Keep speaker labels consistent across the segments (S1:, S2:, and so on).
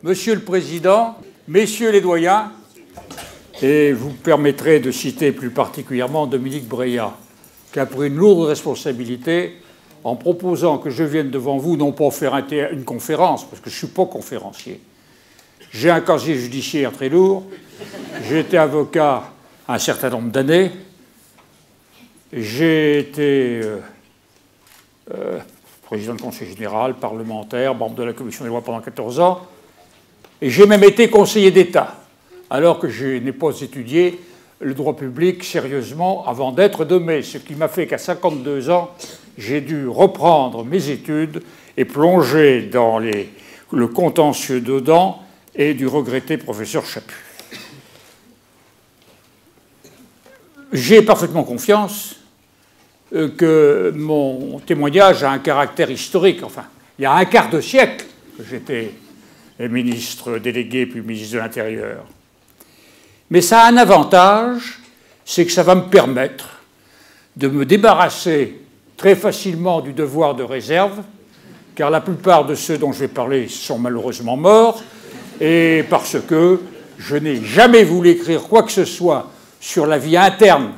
S1: Monsieur le Président, Messieurs les doyens, et vous permettrez de citer plus particulièrement Dominique Breillat, qui a pris une lourde responsabilité en proposant que je vienne devant vous, non pas faire une conférence, parce que je ne suis pas conférencier. J'ai un casier judiciaire très lourd, j'ai été avocat un certain nombre d'années, j'ai été président du Conseil général, parlementaire, membre de la Commission des lois pendant 14 ans, et j'ai même été conseiller d'État, alors que je n'ai pas étudié le droit public sérieusement avant d'être nommé, ce qui m'a fait qu'à 52 ans, j'ai dû reprendre mes études et plonger dans le contentieux dedans et du regretté professeur Chaput. J'ai parfaitement confiance que mon témoignage a un caractère historique. Enfin, il y a un quart de siècle que j'étais ministre délégué puis ministre de l'Intérieur. Mais ça a un avantage, c'est que ça va me permettre de me débarrasser très facilement du devoir de réserve, car la plupart de ceux dont je vais parler sont malheureusement morts, et parce que je n'ai jamais voulu écrire quoi que ce soit sur la vie interne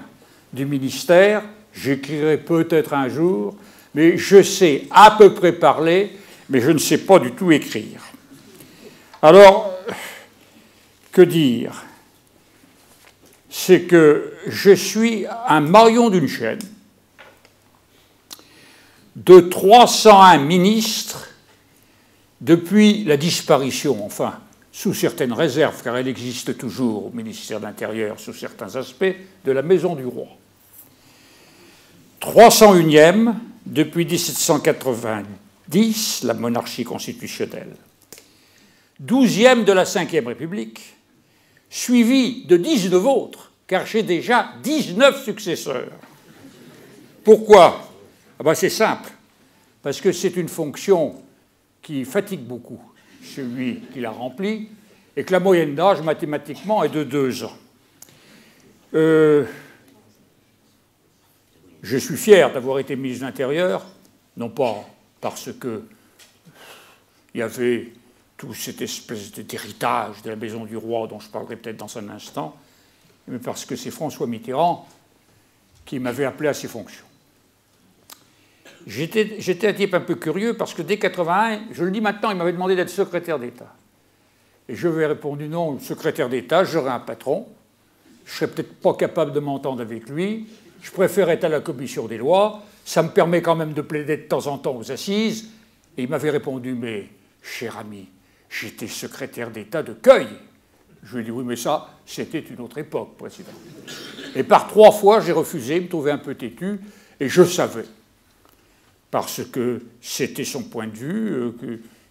S1: du ministère. J'écrirai peut-être un jour, mais je sais à peu près parler, mais je ne sais pas du tout écrire. Alors, que dire ? C'est que je suis un maillon d'une chaîne de 301 ministres depuis la disparition, enfin, sous certaines réserves, car elle existe toujours au ministère de l'Intérieur sous certains aspects, de la Maison du Roi. 301e depuis 1790, la monarchie constitutionnelle. 12e de la Ve République, suivi de 19 autres, car j'ai déjà 19 successeurs. Pourquoi ? Ah ben c'est simple, parce que c'est une fonction qui fatigue beaucoup celui qui la remplit, et que la moyenne d'âge, mathématiquement, est de 2 ans. Je suis fier d'avoir été ministre de l'Intérieur, non pas parce qu'il y avait toute cette espèce d'héritage de la Maison du Roi dont je parlerai peut-être dans un instant, mais parce que c'est François Mitterrand qui m'avait appelé à ces fonctions. J'étais un type un peu curieux parce que dès 1981, je le dis maintenant, il m'avait demandé d'être secrétaire d'État. Et je lui ai répondu non, secrétaire d'État, j'aurai un patron, je ne serais peut-être pas capable de m'entendre avec lui, je préfère être à la commission des lois, ça me permet quand même de plaider de temps en temps aux assises. Et il m'avait répondu, mais cher ami, j'étais secrétaire d'État de Cueil. Je lui ai dit, oui, mais ça, c'était une autre époque, président. Et par 3 fois, j'ai refusé, il me trouvait un peu têtu, et je savais, parce que c'était son point de vue,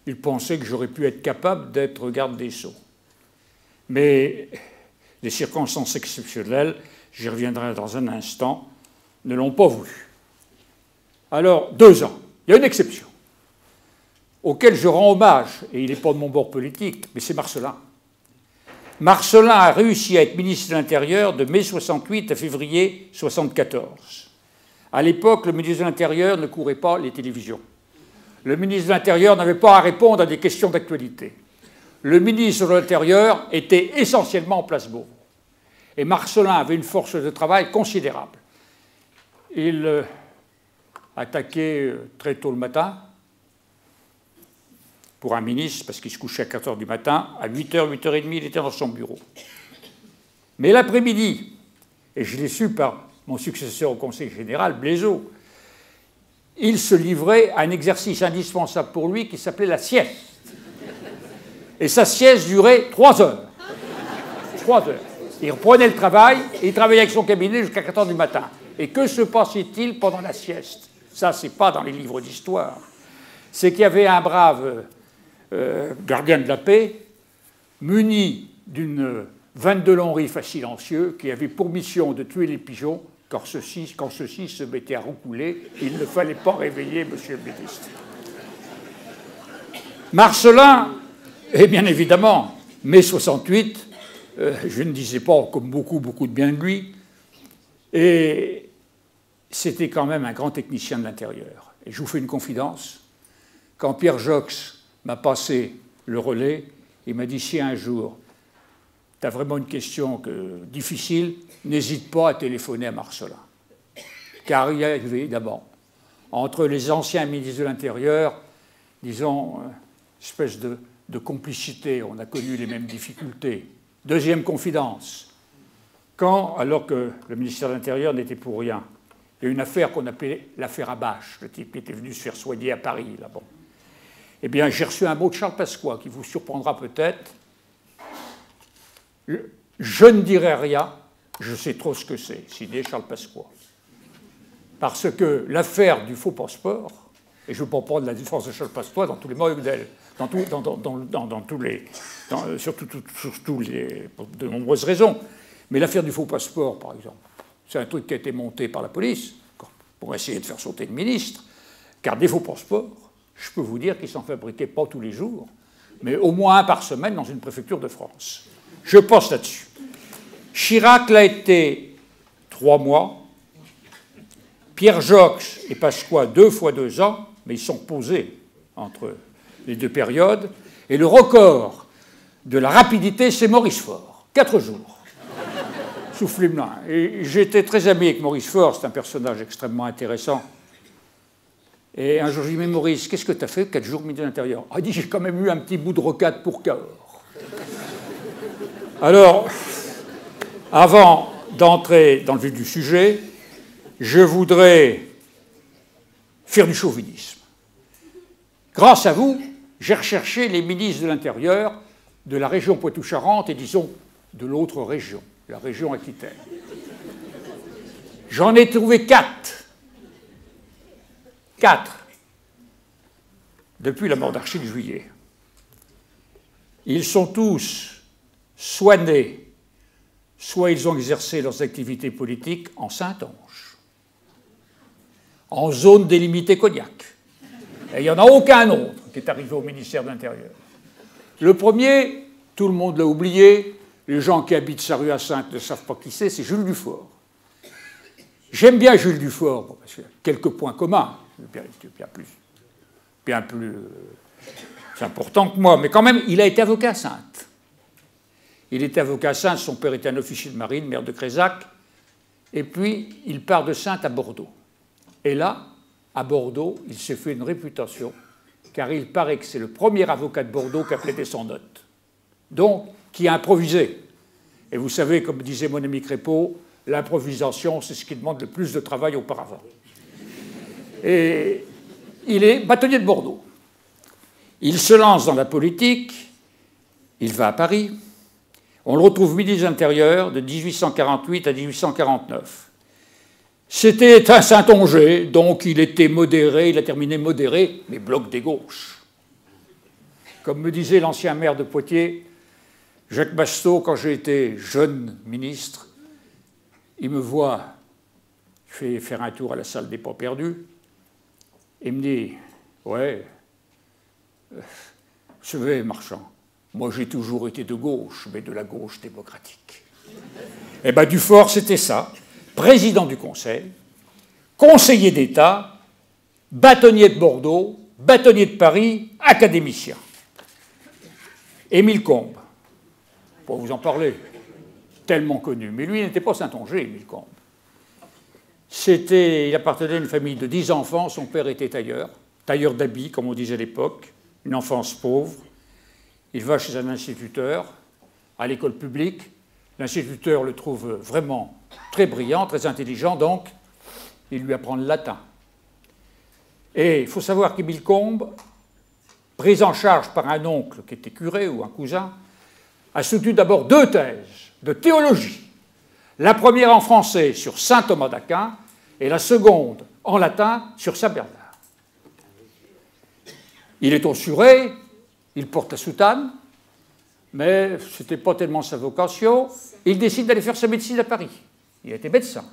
S1: qu'il pensait que j'aurais pu être capable d'être garde des Sceaux. Mais les circonstances exceptionnelles, j'y reviendrai dans un instant, ne l'ont pas voulu. Alors, 2 ans. Il y a une exception, auquel je rends hommage, et il n'est pas de mon bord politique, mais c'est Marcellin. Marcellin a réussi à être ministre de l'Intérieur de mai 68 à février 74. À l'époque, le ministre de l'Intérieur ne courait pas les télévisions. Le ministre de l'Intérieur n'avait pas à répondre à des questions d'actualité. Le ministre de l'Intérieur était essentiellement en place Beauvau. Et Marcellin avait une force de travail considérable. Il attaquait très tôt le matin, pour un ministre, parce qu'il se couchait à 4 h du matin, à 8 h, 8 h 30, il était dans son bureau. Mais l'après-midi, et je l'ai su par mon successeur au Conseil général, Blaiseau, il se livrait à un exercice indispensable pour lui qui s'appelait la sieste. Et sa sieste durait 3 heures. 3 heures. Il reprenait le travail et il travaillait avec son cabinet jusqu'à 4 h du matin. Et que se passait-il pendant la sieste ? Ça, c'est pas dans les livres d'histoire. C'est qu'il y avait un brave gardien de la paix, muni d'une 22 longs rifles à silencieux, qui avait pour mission de tuer les pigeons quand ceux-ci se mettaient à roucouler. Il ne fallait pas réveiller monsieur le ministre. Marcellin, et bien évidemment, mai 68, je ne disais pas comme beaucoup de bien de lui, et c'était quand même un grand technicien de l'Intérieur. Et je vous fais une confidence, quand Pierre Jox m'a passé le relais, Il m'a dit, si un jour, tu as vraiment une question difficile, n'hésite pas à téléphoner à Marcellin. Car il y a évidemment, entre les anciens ministres de l'Intérieur, disons, espèce de complicité, on a connu les mêmes difficultés. Deuxième confidence, alors que le ministère de l'Intérieur n'était pour rien, il y a une affaire qu'on appelait l'affaire Abache, le type qui était venu se faire soigner à Paris, là, bon. Eh bien, j'ai reçu un mot de Charles Pasqua qui vous surprendra peut-être. Je ne dirai rien, je sais trop ce que c'est, signé Charles Pasqua. Parce que l'affaire du faux passeport, et je ne veux pas prendre la défense de Charles Pasqua dans tous les modèles, pour de nombreuses raisons, mais l'affaire du faux passeport, par exemple, c'est un truc qui a été monté par la police pour essayer de faire sauter le ministre, car des faux passeports, je peux vous dire qu'ils ne s'en fabriquaient pas tous les jours, mais au moins un par semaine dans une préfecture de France. Je pense là-dessus. Chirac l'a été 3 mois, Pierre Joxe et Pasqua 2 fois 2 ans, mais ils sont posés entre les deux périodes, et le record de la rapidité, c'est Maurice Faure, 4 jours. Soufflez-moi. Et j'étais très ami avec Maurice Faure, c'est un personnage extrêmement intéressant. Et un jour, je lui dis, mais Maurice, qu'est-ce que tu as fait 4 jours, ministre de l'Intérieur? Il dit, j'ai quand même eu un petit bout de rocade pour Cahors. Alors, avant d'entrer dans le vif du sujet, je voudrais faire du chauvinisme. Grâce à vous, j'ai recherché les ministres de l'Intérieur de la région Poitou-Charentes et, disons, de l'autre région, la région Aquitaine. J'en ai trouvé 4. 4. Depuis la mort d'Archie de Juillet. Ils sont tous soit nés, soit ils ont exercé leurs activités politiques en Saintonge, en zone délimitée Cognac. Et il n'y en a aucun autre qui est arrivé au ministère de l'Intérieur. Le premier, tout le monde l'a oublié, les gens qui habitent sa rue à Saintes ne savent pas qui c'est Jules Dufort. J'aime bien Jules Dufort, parce qu'il y a quelques points communs, bien plus important que moi, mais quand même, il a été avocat à Saintes. Il était avocat à Saintes, son père était un officier de marine, maire de Crézac, et puis il part de Saintes à Bordeaux. Et là, à Bordeaux, il s'est fait une réputation, car il paraît que c'est le premier avocat de Bordeaux qui a plaidé sans note. Donc, qui a improvisé. Et vous savez, comme disait mon ami Crépeau, l'improvisation, c'est ce qui demande le plus de travail auparavant. Et il est bâtonnier de Bordeaux. Il se lance dans la politique, il va à Paris. On le retrouve ministre de l'Intérieur de 1848 à 1849. C'était un Saintongeais, donc il était modéré, il a terminé modéré, mais bloc des gauches. Comme me disait l'ancien maire de Poitiers, Jacques Basteau, quand j'ai été jeune ministre, il me voit, je fais faire un tour à la salle des pas perdus, et il me dit, ouais, vous savez, Marchand, moi j'ai toujours été de gauche, mais de la gauche démocratique. Eh bien, Dufort, c'était ça. Président du Conseil, conseiller d'État, bâtonnier de Bordeaux, bâtonnier de Paris, académicien. Émile Combes, pour vous en parler, tellement connu. Mais lui, il n'était pas Saintongeais, Émile Combes. Il appartenait à une famille de 10 enfants, son père était tailleur d'habits, comme on disait à l'époque, une enfance pauvre. Il va chez un instituteur, à l'école publique. L'instituteur le trouve vraiment très brillant, très intelligent, donc il lui apprend le latin. Et il faut savoir qu'Émile Combes, pris en charge par un oncle qui était curé ou un cousin, a soutenu d'abord 2 thèses de théologie. La première en français sur saint Thomas d'Aquin et la seconde en latin sur saint Bernard. Il est tonsuré, il porte la soutane, mais ce n'était pas tellement sa vocation. Il décide d'aller faire sa médecine à Paris. Il était médecin.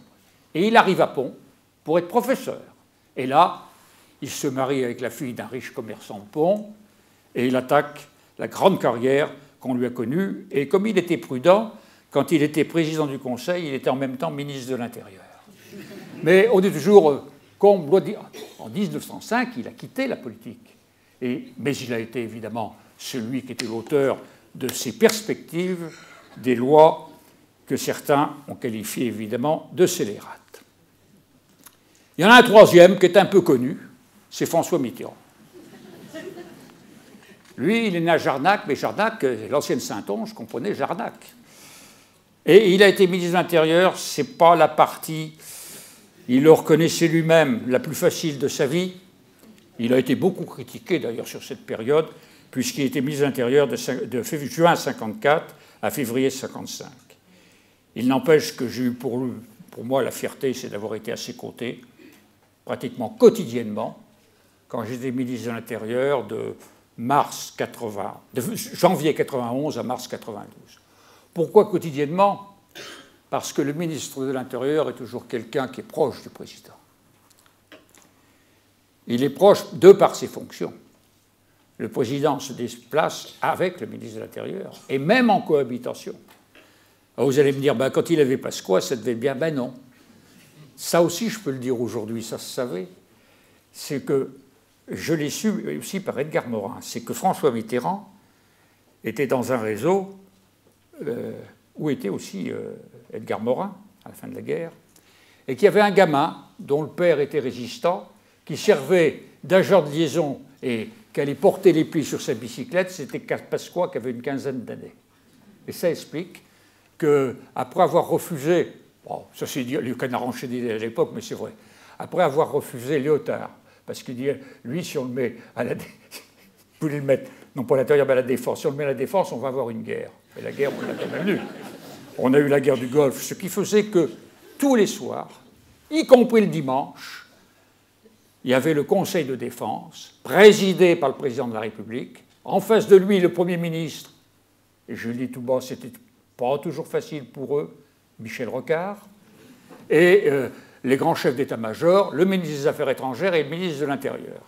S1: Et il arrive à Pont pour être professeur. Et là, il se marie avec la fille d'un riche commerçant de Pont et il attaque la grande carrière qu'on lui a connue. Et comme il était prudent, quand il était président du Conseil, il était en même temps ministre de l'Intérieur. Mais on dit toujours, Combes doit dire, en 1905, il a quitté la politique. Mais il a été évidemment celui qui était l'auteur de ces perspectives des lois que certains ont qualifiées évidemment de scélérates. Il y en a un troisième qui est un peu connu, c'est François Mitterrand. Lui, il est né à Jarnac, mais Jarnac, l'ancienne Saintonge, comprenait Jarnac. Et il a été ministre de l'Intérieur, ce n'est pas la partie, il le reconnaissait lui-même, la plus facile de sa vie. Il a été beaucoup critiqué d'ailleurs sur cette période, puisqu'il était ministre de l'Intérieur de juin 1954 à février 1955. Il n'empêche que j'ai eu pour moi la fierté, c'est d'avoir été à ses côtés, pratiquement quotidiennement, quand j'étais ministre de l'Intérieur de janvier 91 à mars 92. Pourquoi quotidiennement? Parce que le ministre de l'Intérieur est toujours quelqu'un qui est proche du président. Il est proche de par ses fonctions. Le président se déplace avec le ministre de l'Intérieur, et même en cohabitation. Alors vous allez me dire, quand il avait Pasqua, ça devait bien. Ben non. Ça aussi, je peux le dire aujourd'hui, ça se savait. C'est que, je l'ai su aussi par Edgar Morin, c'est que François Mitterrand était dans un réseau où était aussi Edgar Morin, à la fin de la guerre, et qu'il y avait un gamin dont le père était résistant, qui servait d'agent de liaison et qui allait porter les plis sur sa bicyclette, c'était Pasqua qui avait une quinzaine d'années. Et ça explique qu'après avoir refusé, ça c'est le canard enchaîné à l'époque, mais c'est vrai, après avoir refusé Léotard, parce qu'il dit, lui, si on le met à la défense, vous voulez le mettre, non pas à l'intérieur, mais à la défense, si on le met à la défense, on va avoir une guerre. Et la guerre, on l'a quand même eue. On a eu la guerre du Golfe, ce qui faisait que tous les soirs, y compris le dimanche, il y avait le Conseil de défense, présidé par le président de la République, en face de lui, le Premier ministre, et je le dis tout bas, c'était pas toujours facile pour eux, Michel Rocard, et les grands chefs d'état-major, le ministre des Affaires étrangères et le ministre de l'Intérieur.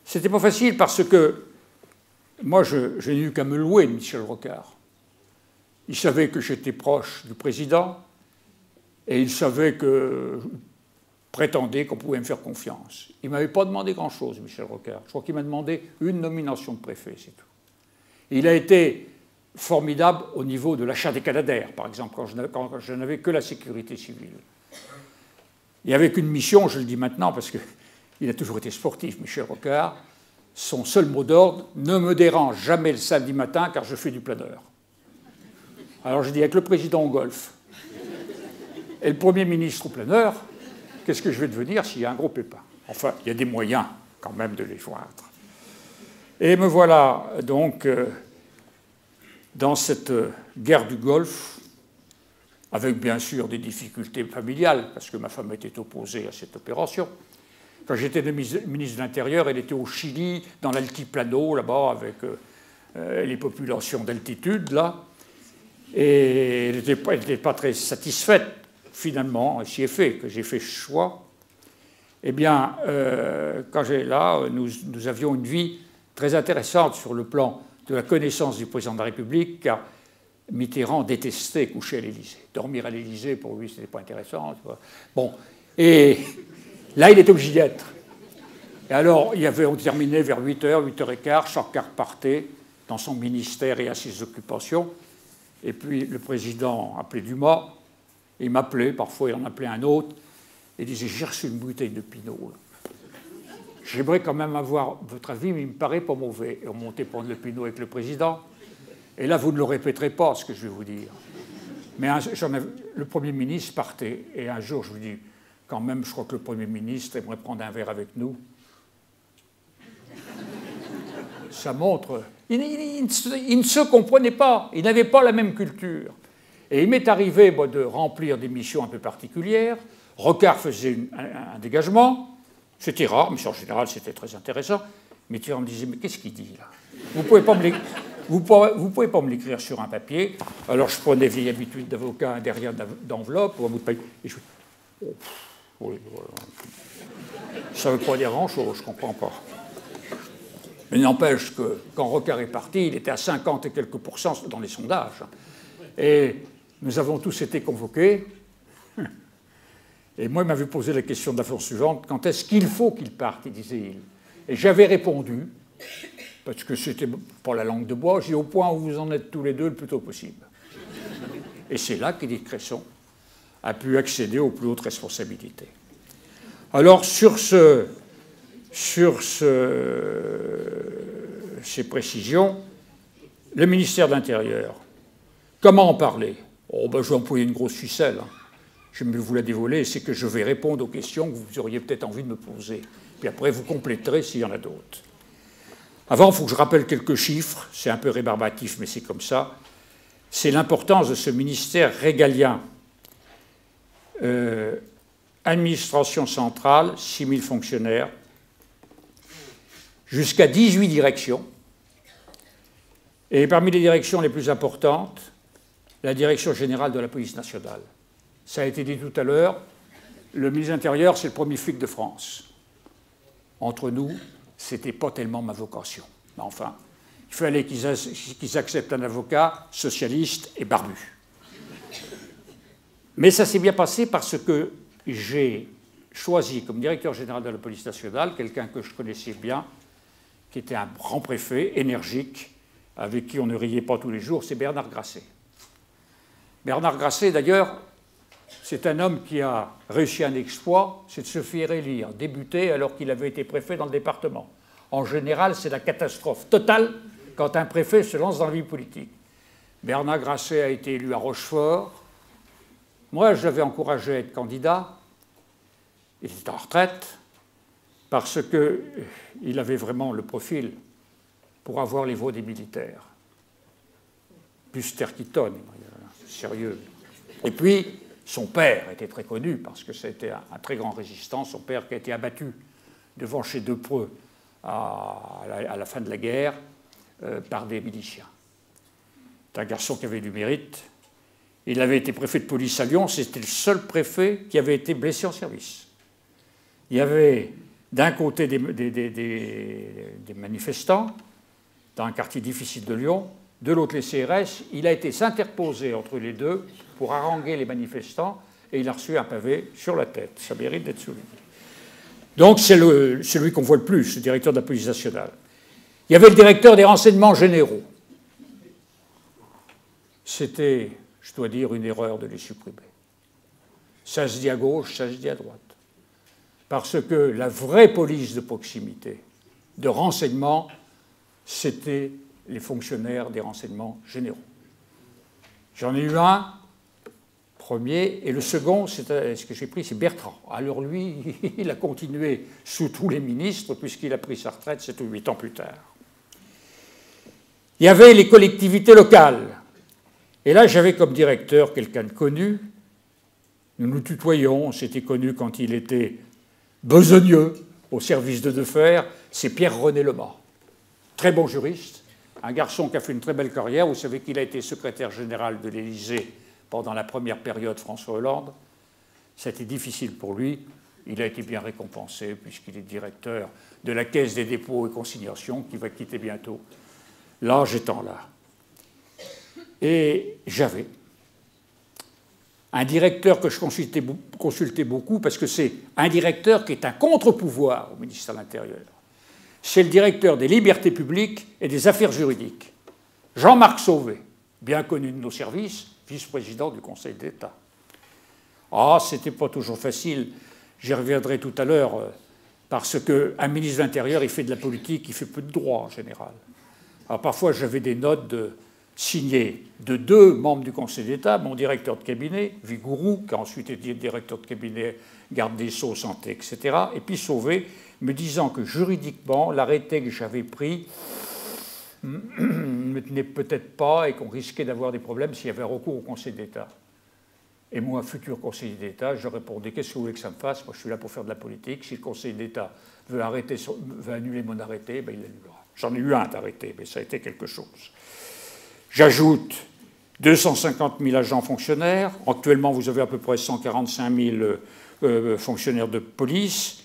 S1: C'était pas facile parce que moi, je n'ai eu qu'à me louer de Michel Rocard. Il savait que j'étais proche du président et il savait que prétendait qu'on pouvait me faire confiance. Il ne m'avait pas demandé grand-chose, Michel Rocard. Je crois qu'il m'a demandé une nomination de préfet, c'est tout. Il a été formidable au niveau de l'achat des Canadair, par exemple, quand je n'avais que la sécurité civile. Il n'y avait qu'une mission, je le dis maintenant, parce qu'il a toujours été sportif, Michel Rocard. Son seul mot d'ordre, ne me dérange jamais le samedi matin, car je fais du planeur. Alors je dis, avec le président au golf et le Premier ministre au planeur, qu'est-ce que je vais devenir s'il y a un gros pépin? Enfin, il y a des moyens quand même de les joindre. Et me voilà donc dans cette guerre du Golfe, avec bien sûr des difficultés familiales, parce que ma femme était opposée à cette opération. Quand j'étais ministre de l'Intérieur, elle était au Chili, dans l'altiplano, là-bas, avec les populations d'altitude, là. Et elle n'était pas très satisfaite, finalement, s'y est fait, que j'ai fait ce choix. Eh bien, quand j'étais là, nous avions une vie très intéressante sur le plan de la connaissance du président de la République, car Mitterrand détestait coucher à l'Élysée. Dormir à l'Élysée, pour lui, ce n'était pas intéressant. Bon, et là, il était obligé d'y être. Et alors, on terminait vers 8h, 8h15, chacun repartait dans son ministère et à ses occupations. Et puis, le président appelait Dumas, il m'appelait, parfois il en appelait un autre, et disait, j'ai reçu une bouteille de Pinot. J'aimerais quand même avoir votre avis, mais il ne me paraît pas mauvais. Et on montait prendre le Pinot avec le président. Et là, vous ne le répéterez pas, ce que je vais vous dire. Mais le Premier ministre partait. Et un jour, je vous dis, quand même, je crois que le Premier ministre aimerait prendre un verre avec nous. Ça montre... Il ne se comprenait pas. Il n'avait pas la même culture. Et il m'est arrivé de remplir des missions un peu particulières. Rocard faisait un dégagement. C'était rare, mais en général, c'était très intéressant. Mitterrand me disait, mais qu'est-ce qu'il dit, là? Vous ne pouvez pas me l'écrire sur un papier. Alors, je prenais vieille habitude d'avocat derrière d'enveloppe ou un bout de papier. Et je oui, voilà. Ça ne veut pas dire grand-chose, je ne comprends pas. Mais il n'empêche que quand Rocard est parti, il était à 50 et quelques pourcents dans les sondages. Et nous avons tous été convoqués. Et moi, il m'avait posé la question de la façon suivante, quand est-ce qu'il faut qu'il parte, disait-il. Et j'avais répondu, parce que c'était pas la langue de bois. J'ai dit au point où vous en êtes tous les deux le plus tôt possible. Et c'est là qu'Édith Cresson a pu accéder aux plus hautes responsabilités. Alors, sur ces précisions, le ministère de l'Intérieur, comment en parler? Oh, ben, je vais employer une grosse ficelle. Hein. Je vais vous la dévoiler, c'est que je vais répondre aux questions que vous auriez peut-être envie de me poser. Puis après, vous compléterez s'il y en a d'autres. Avant, il faut que je rappelle quelques chiffres. C'est un peu rébarbatif, mais c'est comme ça. C'est l'importance de ce ministère régalien. Administration centrale, 6 000 fonctionnaires, jusqu'à 18 directions. Et parmi les directions les plus importantes, la direction générale de la police nationale. Ça a été dit tout à l'heure, le ministre de l'Intérieur, c'est le premier flic de France. Entre nous, ce n'était pas tellement ma vocation. Mais enfin, il fallait qu'ils acceptent un avocat socialiste et barbu. Mais ça s'est bien passé parce que j'ai choisi comme directeur général de la police nationale quelqu'un que je connaissais bien, qui était un grand préfet, énergique, avec qui on ne riait pas tous les jours, c'est Bernard Grasset. Bernard Grasset, d'ailleurs, c'est un homme qui a réussi un exploit, c'est de se faire élire, débuter alors qu'il avait été préfet dans le département. En général, c'est la catastrophe totale quand un préfet se lance dans la vie politique. Bernard Grasset a été élu à Rochefort. Moi, je l'avais encouragé à être candidat. Il était en retraite parce qu'il avait vraiment le profil pour avoir les voix des militaires. Plus terre qui tonne, sérieux. Et puis, son père était très connu parce que c'était un très grand résistant. Son père qui a été abattu devant chez Depreux à la fin de la guerre par des miliciens. C'est un garçon qui avait du mérite. Il avait été préfet de police à Lyon. C'était le seul préfet qui avait été blessé en service. Il y avait d'un côté des manifestants dans un quartier difficile de Lyon, de l'autre les CRS. Il a été s'interposer entre les deux pour haranguer les manifestants et il a reçu un pavé sur la tête. Ça mérite d'être souligné. Donc c'est celui qu'on voit le plus, le directeur de la police nationale. Il y avait le directeur des renseignements généraux. C'était, je dois dire, une erreur de les supprimer. Ça se dit à gauche, ça se dit à droite. Parce que la vraie police de proximité, de renseignement, c'était les fonctionnaires des renseignements généraux. J'en ai eu un, premier, et le second, ce que j'ai pris, c'est Bertrand. Alors lui, il a continué sous tous les ministres, puisqu'il a pris sa retraite 7 ou 8 ans plus tard. Il y avait les collectivités locales. Et là, j'avais comme directeur quelqu'un de connu. Nous nous tutoyons, on s'était connus quand il était besogneux au service de Defferre. C'est Pierre-René Lemas. Très bon juriste, un garçon qui a fait une très belle carrière. Vous savez qu'il a été secrétaire général de l'Élysée pendant la première période François Hollande. C'était difficile pour lui. Il a été bien récompensé puisqu'il est directeur de la Caisse des dépôts et consignations qui va quitter bientôt, l'âge étant là. Et j'avais un directeur que je consultais beaucoup parce que c'est un directeur qui est un contre-pouvoir au ministère de l'Intérieur. C'est le directeur des libertés publiques et des affaires juridiques, Jean-Marc Sauvé, bien connu de nos services, vice-président du Conseil d'État. Ah, c'était pas toujours facile, j'y reviendrai tout à l'heure, parce qu'un ministre de l'Intérieur, il fait de la politique, il fait peu de droit en général. Alors parfois, j'avais des notes signées de 2 membres du Conseil d'État, mon directeur de cabinet, Vigourou, qui a ensuite été directeur de cabinet, garde des Sceaux, santé, etc., et puis Sauvé, me disant que juridiquement, l'arrêté que j'avais pris ne me tenait peut-être pas et qu'on risquait d'avoir des problèmes s'il y avait recours au Conseil d'État. Et moi, futur Conseil d'État, je répondais, qu'est-ce que vous voulez que ça me fasse? Moi, je suis là pour faire de la politique. Si le Conseil d'État veut annuler mon arrêté, ben, il l'annulera. J'en ai eu un d'arrêté, mais ça a été quelque chose. J'ajoute 250 000 agents fonctionnaires. Actuellement, vous avez à peu près 145 000 fonctionnaires de police.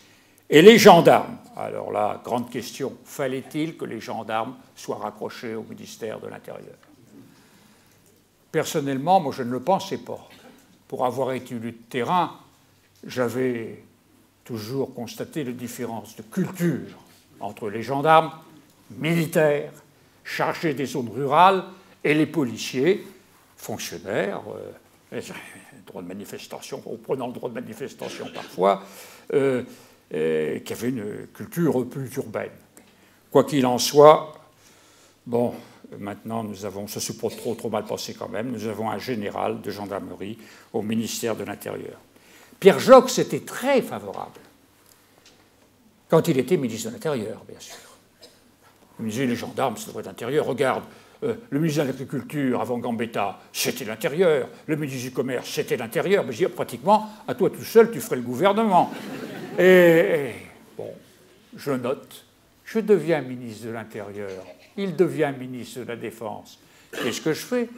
S1: Et les gendarmes. Alors là, grande question, fallait-il que les gendarmes soient raccrochés au ministère de l'Intérieur? Personnellement, moi, je ne le pensais pas. Pour avoir été élu de terrain, j'avais toujours constaté la différence de culture entre les gendarmes militaires chargés des zones rurales et les policiers, fonctionnaires, droit de manifestation, prenant le droit de manifestation parfois, qui avaient une culture plus urbaine. Quoi qu'il en soit, bon, maintenant nous avons, ça ne s'est pas trop mal passé quand même, nous avons un général de gendarmerie au ministère de l'Intérieur. Pierre Joxe était très favorable quand il était ministre de l'Intérieur, bien sûr. Il me disait, les gendarmes, c'est le droit de l'Intérieur. Regarde, le ministre de l'Agriculture, avant Gambetta, c'était l'Intérieur. Le ministre du Commerce, c'était l'Intérieur. Mais je dis, pratiquement, à toi tout seul, tu ferais le gouvernement. Et bon, je note, je deviens ministre de l'Intérieur. Il devient ministre de la Défense. Qu'est-ce que je fais?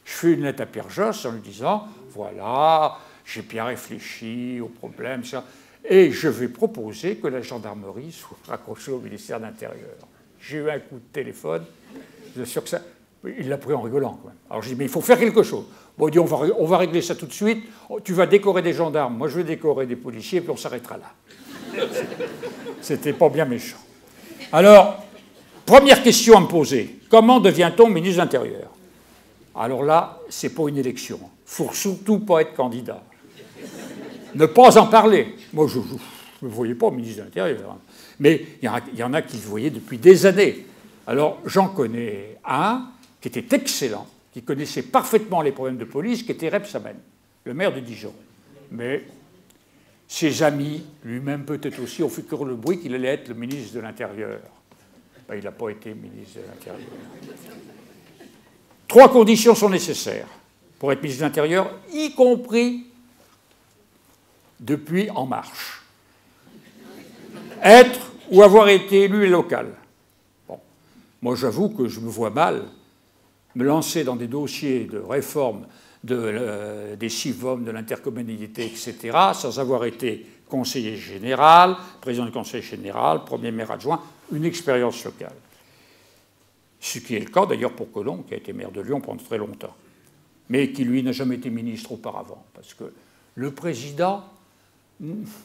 S1: Je fais une lettre à Pierre Josse en lui disant, voilà, j'ai bien réfléchi au problème, ça, et je vais proposer que la gendarmerie soit raccrochée au ministère de l'Intérieur. J'ai eu un coup de téléphone, je suis sûr que ça... Il l'a pris en rigolant, quand même. Alors je dis, mais il faut faire quelque chose. Bon, il dit, on va régler ça tout de suite. Tu vas décorer des gendarmes, moi je vais décorer des policiers, puis on s'arrêtera là. C'était pas bien méchant. Alors, première question à me poser. Comment devient-on ministre de l'Intérieur? Alors là, c'est pas une élection. Il ne faut surtout pas être candidat. Ne pas en parler. Moi, je ne me voyais pas ministre de l'Intérieur. Mais il y en a qui le voyaient depuis des années. Alors, j'en connais un qui était excellent, qui connaissait parfaitement les problèmes de police, qui était Rebsamen, le maire de Dijon. Mais ses amis, lui-même peut-être aussi, ont fait courir le bruit qu'il allait être le ministre de l'Intérieur. Ben, il n'a pas été ministre de l'Intérieur. 3 conditions sont nécessaires pour être ministre de l'Intérieur, y compris depuis En Marche. Être ou avoir été élu local. Bon. Moi, j'avoue que je me vois mal me lancer dans des dossiers de réforme des CIVOM, de l'intercommunalité, etc., sans avoir été conseiller général, président du conseil général, premier maire adjoint, une expérience locale. Ce qui est le cas d'ailleurs pour Collomb, qui a été maire de Lyon pendant très longtemps, mais qui, lui, n'a jamais été ministre auparavant, parce que le président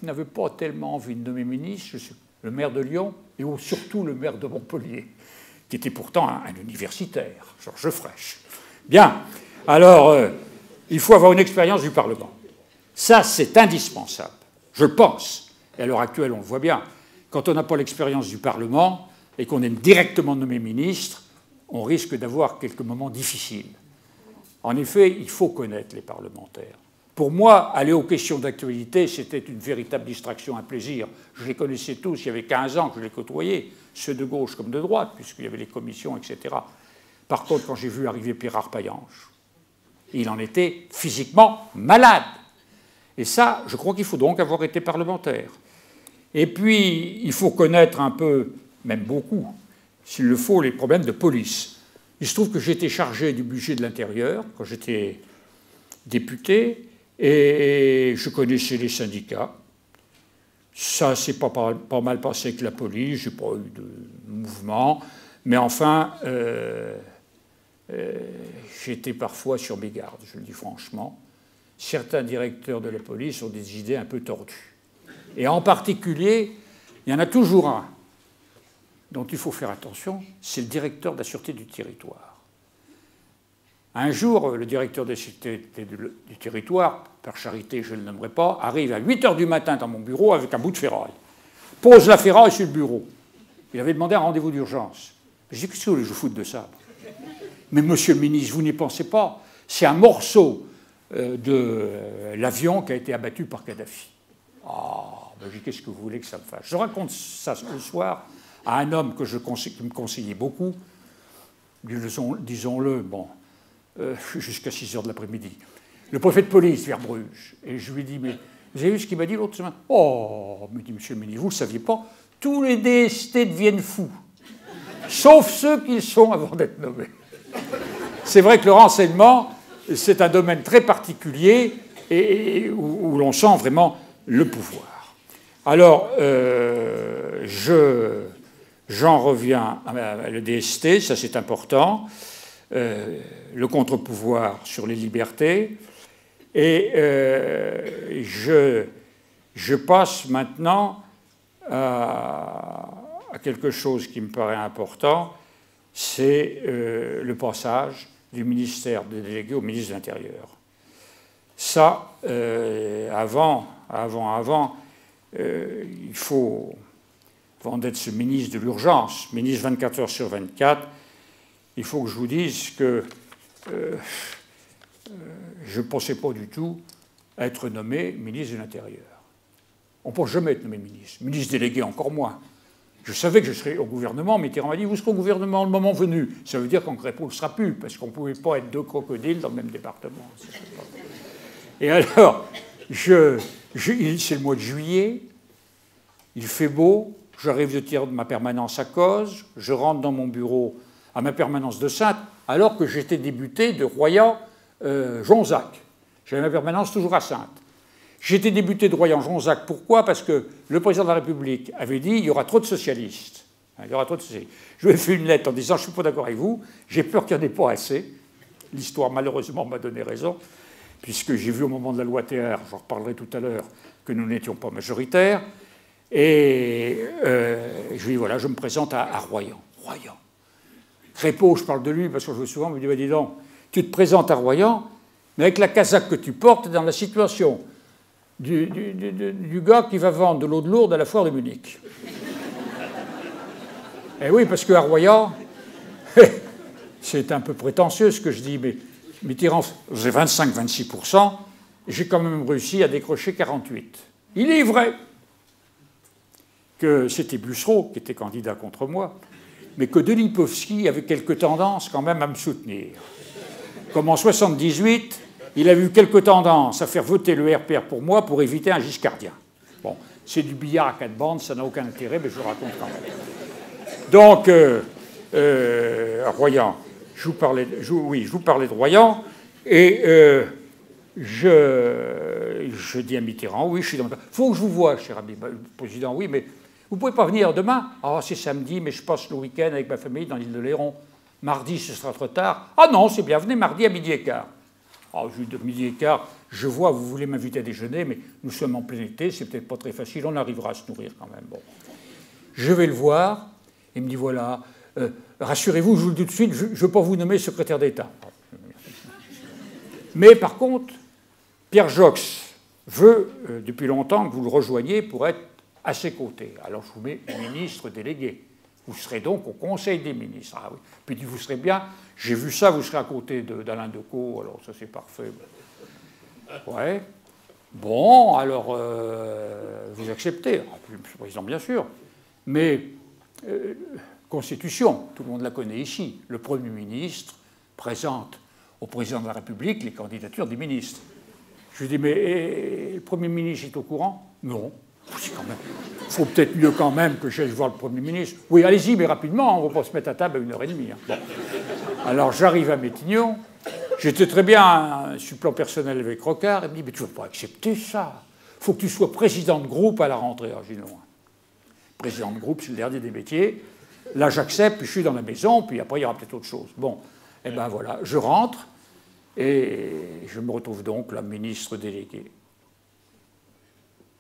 S1: n'avait pas tellement envie de nommer ministre, le maire de Lyon, et surtout le maire de Montpellier, qui était pourtant un universitaire, Georges Frêche. Bien, alors, il faut avoir une expérience du Parlement. Ça, c'est indispensable, je pense. Et à l'heure actuelle, on le voit bien, quand on n'a pas l'expérience du Parlement et qu'on est directement nommé ministre, on risque d'avoir quelques moments difficiles. En effet, il faut connaître les parlementaires. Pour moi, aller aux questions d'actualité, c'était une véritable distraction, un plaisir. Je les connaissais tous, il y avait 15 ans que je les côtoyais, ceux de gauche comme de droite, puisqu'il y avait les commissions, etc. Par contre, quand j'ai vu arriver Pierre Arpaillange, il en était physiquement malade. Et ça, je crois qu'il faut donc avoir été parlementaire. Et puis, il faut connaître un peu, même beaucoup, s'il le faut, les problèmes de police. Il se trouve que j'étais chargé du budget de l'Intérieur quand j'étais député, et je connaissais les syndicats. Ça s'est pas mal passé avec la police, je n'ai pas eu de mouvement, mais enfin, j'étais parfois sur mes gardes, je le dis franchement. Certains directeurs de la police ont des idées un peu tordues. Et en particulier, il y en a toujours un dont il faut faire attention, c'est le directeur de la sûreté du territoire. Un jour, le directeur de la sûreté du territoire, par charité je ne le nommerai pas, arrive à 8 h du matin dans mon bureau avec un bout de ferraille. Pose la ferraille sur le bureau. Il avait demandé un rendez-vous d'urgence. Je dis, qu'est-ce que vous voulez que je foute de ça? Mais monsieur le ministre, vous n'y pensez pas. C'est un morceau de l'avion qui a été abattu par Kadhafi. Ah, ben, je dis, qu'est-ce que vous voulez que ça me fasse? Je raconte ça ce soir à un homme qui me conseillait beaucoup, disons-le, bon, jusqu'à 6 h de l'après-midi, le préfet de police vers Bruges. Et je lui dis, mais vous avez vu ce qu'il m'a dit l'autre semaine? Oh, me dit monsieur le ministre, vous ne le saviez pas, tous les DST deviennent fous, sauf ceux qui le sont avant d'être nommés. C'est vrai que le renseignement, c'est un domaine très particulier et où l'on sent vraiment le pouvoir. Alors, j'en reviens à le DST, ça c'est important, le contre-pouvoir sur les libertés, et je passe maintenant à à quelque chose qui me paraît important, c'est le passage du ministère des délégués au ministre de l'Intérieur. Ça, avant, il faut, avant d'être ce ministre de l'urgence, ministre 24 heures sur 24, il faut que je vous dise que je ne pensais pas du tout être nommé ministre de l'Intérieur. On ne pense jamais être nommé ministre. Ministre délégué, encore moins. Je savais que je serais au gouvernement. Mitterrand m'a dit « Vous serez au gouvernement le moment venu ». Ça veut dire qu'en Crépeau ne le sera plus, parce qu'on ne pouvait pas être deux crocodiles dans le même département. Et alors, c'est le mois de juillet, il fait beau, j'arrive de tirer de ma permanence à Cozes, je rentre dans mon bureau à ma permanence de Saintes, alors que j'étais débuté de Royan-Jonzac. J'avais ma permanence toujours à Saintes. J'étais débuté de Royan-Jonzac. Pourquoi? Parce que le président de la République avait dit il y aura trop de socialistes. Il y aura trop de socialistes. Je lui ai fait une lettre en disant je ne suis pas d'accord avec vous, j'ai peur qu'il n'y en ait pas assez. L'histoire, malheureusement, m'a donné raison, puisque j'ai vu au moment de la loi TR, j'en reparlerai tout à l'heure, que nous n'étions pas majoritaires. Et je lui dis voilà, je me présente à Royan. Royan. Crépeau, je parle de lui parce que je veux souvent me dit bah, dis donc, tu te présentes à Royan, mais avec la casaque que tu portes, dans la situation du gars qui va vendre de l'eau de Lourdes à la foire de Munich. Eh oui, parce qu'à Royan, c'est un peu prétentieux ce que je dis, mais Mitterrand faisait 25-26%, et j'ai quand même réussi à décrocher 48%. Il est vrai que c'était Bussereau qui était candidat contre moi, mais que Delipovski avait quelques tendances quand même à me soutenir. Comme en 1978, il a eu quelques tendances à faire voter le RPR pour moi pour éviter un giscardien. Bon, c'est du billard à 4 bandes, ça n'a aucun intérêt, mais je le raconte quand même. Donc, à Royan, je vous parlais de Royan, et je dis à Mitterrand, oui, je suis dans le... Il faut que je vous voie, cher ami le président, oui, mais vous ne pouvez pas venir demain? Ah, c'est samedi, mais je passe le week-end avec ma famille dans l'île de Léron. Mardi, ce sera trop tard. Ah non, c'est bien, venez mardi à midi et quart. Ah, je lui dis, midi et quart, je vois, vous voulez m'inviter à déjeuner, mais nous sommes en plein été, c'est peut-être pas très facile, on arrivera à se nourrir quand même. Bon. Je vais le voir, il me dit, voilà, rassurez-vous, je vous le dis tout de suite, je ne veux pas vous nommer secrétaire d'État. Mais par contre, Pierre Jox veut, depuis longtemps, que vous le rejoigniez pour être à ses côtés. Alors je vous mets ministre délégué. Vous serez donc au Conseil des ministres. Ah oui. Puis il dit, vous serez bien, j'ai vu ça, vous serez à côté d'Alain Decaux, alors ça c'est parfait. Ouais. Bon, alors vous acceptez. Ah, Monsieur le Président, bien sûr. Mais Constitution, tout le monde la connaît ici. Le Premier ministre présente au Président de la République les candidatures des ministres. Je lui dis, mais le Premier ministre est au courant? Non. Il faut peut-être mieux quand même que j'aille voir le Premier ministre. Oui, allez-y, mais rapidement, on ne va pas se mettre à table à 1h30. Hein. Bon. Alors j'arrive à Métignon, j'étais très bien sur le plan personnel avec Rocard, il me dit, mais tu ne vas pas accepter ça. Il faut que tu sois président de groupe à la rentrée. Alors, je dis non. Président de groupe, c'est le dernier des métiers. Là, j'accepte, puis je suis dans la maison, puis après, il y aura peut-être autre chose. Bon, et ben voilà, je rentre, et je me retrouve donc là, ministre délégué.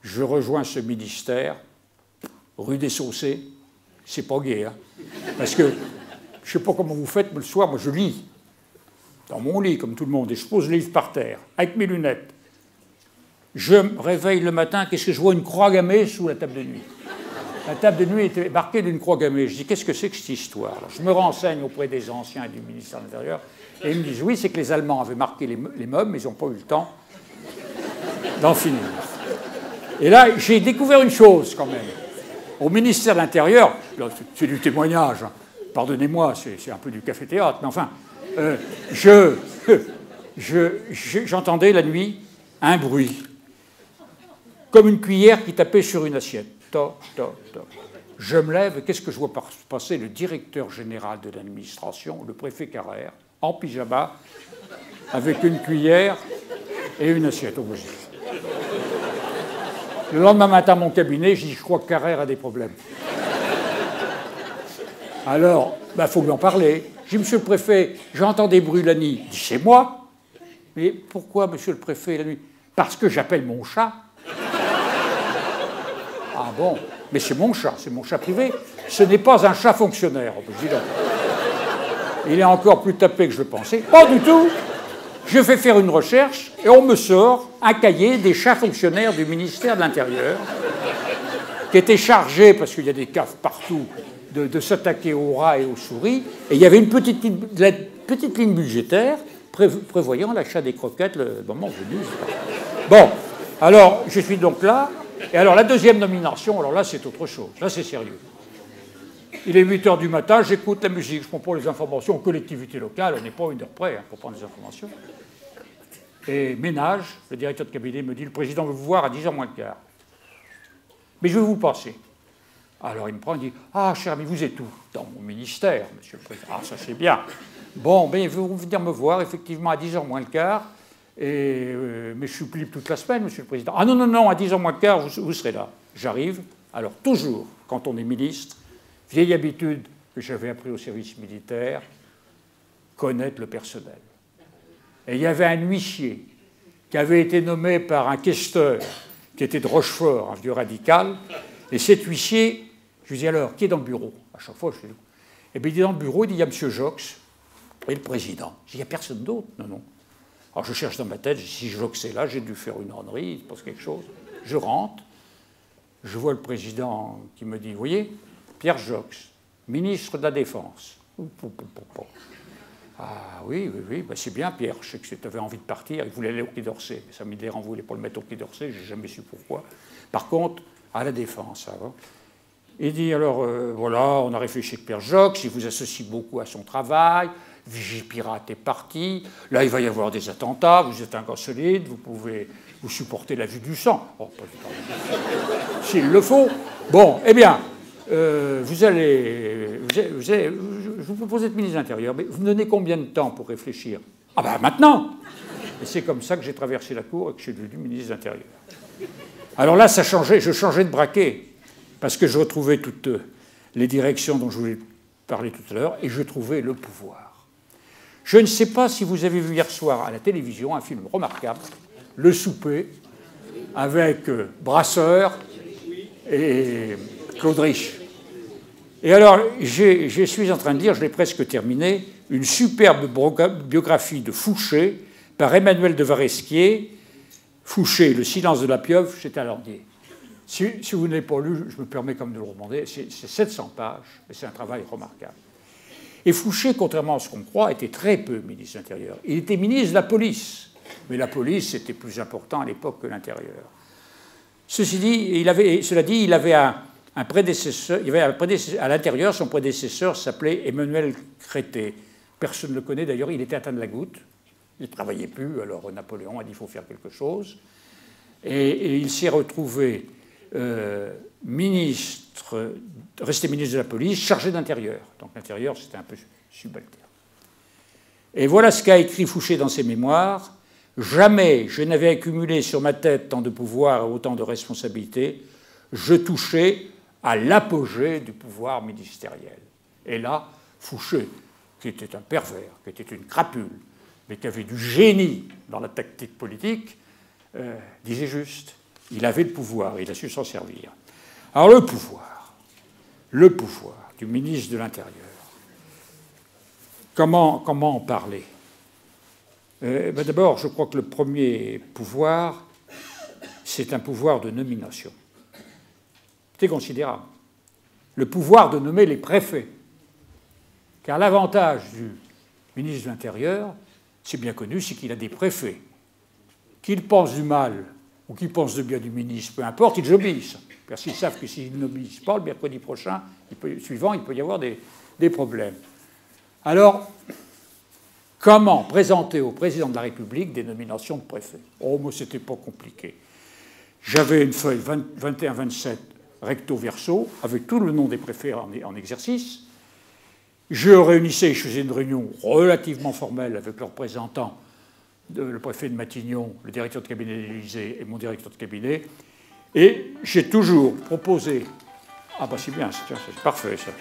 S1: Je rejoins ce ministère, rue des Saussés. C'est pas gai, hein. Parce que je ne sais pas comment vous faites, mais le soir, moi, je lis. Dans mon lit, comme tout le monde, et je pose le livre par terre, avec mes lunettes. Je me réveille le matin, qu'est-ce que je vois? Une croix gammée sous la table de nuit. La table de nuit était marquée d'une croix gammée. Je dis, qu'est-ce que c'est que cette histoire? Alors, je me renseigne auprès des anciens et du ministère de l'Intérieur, et ils me disent, oui, c'est que les Allemands avaient marqué les meubles, mais ils n'ont pas eu le temps d'en finir. Et là, j'ai découvert une chose, quand même. Au ministère de l'Intérieur, c'est du témoignage, hein. Pardonnez-moi, c'est un peu du café-théâtre, mais enfin, j'entendais la nuit un bruit, comme une cuillère qui tapait sur une assiette. Toc, toc, toc. Je me lève, et qu'est-ce que je vois passer? Le directeur général de l'administration, le préfet Carrère, en pyjama, avec une cuillère et une assiette au bout. Le lendemain matin, à mon cabinet, je dis, je crois que Carrère a des problèmes. Alors, il faut lui en parler. Je dis, monsieur le préfet, j'entends des bruits la nuit. Il dit, c'est moi. Mais pourquoi, monsieur le préfet, la nuit? Parce que j'appelle mon chat. Ah bon? Mais c'est mon chat privé. ce n'est pas un chat fonctionnaire. Je dis non. Il est encore plus tapé que je le pensais. Pas du tout. Je fais faire une recherche et on me sort un cahier des chats fonctionnaires du ministère de l'Intérieur qui était chargé, parce qu'il y a des caves partout, de s'attaquer aux rats et aux souris. Et il y avait une petite ligne budgétaire prévoyant l'achat des croquettes le moment venu. Bon, alors je suis donc là. Et alors la deuxième nomination, alors là c'est autre chose. Là c'est sérieux. Il est 8 h du matin, j'écoute la musique, je prends pour les informations aux collectivités locales, on n'est pas à 1 heure près pour prendre des informations. Et Ménage, le directeur de cabinet, me dit « Le président veut vous voir à 10h moins le quart. Mais je vais vous passer. » Alors il me prend et dit « Ah, cher ami, vous êtes où ?»« Dans mon ministère, monsieur le président. »« Ah, ça c'est bien. Bon, ben, il veut venir me voir, effectivement, à 10h moins le quart. Mais je suis libre toute la semaine, monsieur le président. »« Ah non, non, non, à 10h moins le quart, vous serez là. » J'arrive. Alors toujours, quand on est ministre, vieille habitude que j'avais appris au service militaire, connaître le personnel. Et il y avait un huissier qui avait été nommé par un questeur qui était de Rochefort, un vieux radical. Et cet huissier, je lui dis alors, qui est dans le bureau? À chaque fois, je dis. Et bien il est dans le bureau, il dit, il y a M. Jox et le président. Je dis, il n'y a personne d'autre? Non, non. Alors je cherche dans ma tête, si Jox est là, j'ai dû faire une ânerie, il se passe quelque chose. Je rentre, je vois le président qui me dit, vous voyez, Pierre Jox, ministre de la Défense. Ah oui, oui, oui, ben c'est bien Pierre, je sais que tu avais envie de partir, il voulait aller au Quai d'Orsay, mais ça me dérange, vous voulez pas le mettre au Quai d'Orsay, j'ai jamais su pourquoi. Par contre, à la Défense, ça va. Il dit alors, voilà, on a réfléchi avec Pierre Jox, il vous associe beaucoup à son travail, Vigipirate est parti, là il va y avoir des attentats, vous êtes un gars solide, vous supportez la vue du sang. Oh, pas du tout. S'il le faut. Bon, eh bien, je vous propose d'être ministre de l'Intérieur, mais vous me donnez combien de temps pour réfléchir? Ah ben maintenant. Et c'est comme ça que j'ai traversé la cour et que je suis devenu ministre de l'Intérieur. Alors là, ça changeait, je changeais de braquet, parce que je retrouvais toutes les directions dont je voulais parler tout à l'heure, et je trouvais le pouvoir. Je ne sais pas si vous avez vu hier soir à la télévision un film remarquable, Le Souper, avec Brasseur et Claude Rich. Et alors, je suis en train de lire, je l'ai presque terminé, une superbe biographie de Fouché par Emmanuel de Varesquier. Fouché, Le silence de la pieuvre, chez Talandier. Si vous ne l'avez pas lu, je me permets comme de le recommander, c'est 700 pages, mais c'est un travail remarquable. Et Fouché, contrairement à ce qu'on croit, était très peu ministre de l'Intérieur. Il était ministre de la police, mais la police était plus important à l'époque que l'Intérieur. Cela dit, il avait un prédécesseur, à l'Intérieur, son prédécesseur s'appelait Emmanuel Crété. Personne ne le connaît d'ailleurs, il était atteint de la goutte. Il ne travaillait plus, alors Napoléon a dit qu'il faut faire quelque chose. Et il s'est retrouvé resté ministre de la police, chargé d'intérieur. Donc l'intérieur, c'était un peu subalterne. Et voilà ce qu'a écrit Fouché dans ses mémoires. « Jamais je n'avais accumulé sur ma tête tant de pouvoir et autant de responsabilités. Je touchais à l'apogée du pouvoir ministériel. » Et là, Fouché, qui était un pervers, qui était une crapule, mais qui avait du génie dans la tactique politique, disait juste, il avait le pouvoir, il a su s'en servir. Alors le pouvoir du ministre de l'Intérieur, comment en parler? D'abord, je crois que le premier pouvoir, c'est un pouvoir de nomination. C'est considérable. Le pouvoir de nommer les préfets. Car l'avantage du ministre de l'Intérieur, c'est bien connu, c'est qu'il a des préfets. Qu'ils pensent du mal ou qu'ils pensent de bien du ministre, peu importe, ils obéissent. Parce qu'ils savent que s'ils n'obéissent pas, le mercredi suivant, il peut y avoir des problèmes. Alors, comment présenter au président de la République des nominations de préfets? Oh, moi, c'était pas compliqué. J'avais une feuille 21-27 recto verso, avec tout le nom des préfets en exercice. Je réunissais, je faisais une réunion relativement formelle avec le représentant, le préfet de Matignon, le directeur de cabinet de l'Élysée et mon directeur de cabinet. Et j'ai toujours proposé... Ah ben c'est bien, c'est parfait ça.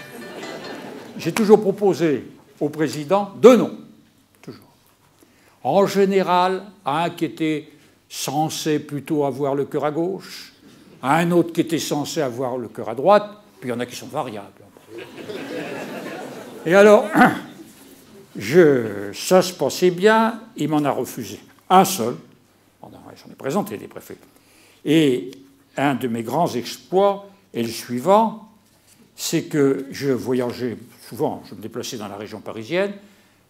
S1: J'ai toujours proposé au président 2 noms. Toujours. En général, à un qui était censé plutôt avoir le cœur à gauche, à un autre qui était censé avoir le cœur à droite, puis il y en a qui sont variables. Et alors, ça se passait bien, il m'en a refusé. Un seul. J'en ai présenté des préfets. Et un de mes grands exploits est le suivant, c'est que je voyageais souvent, je me déplaçais dans la région parisienne,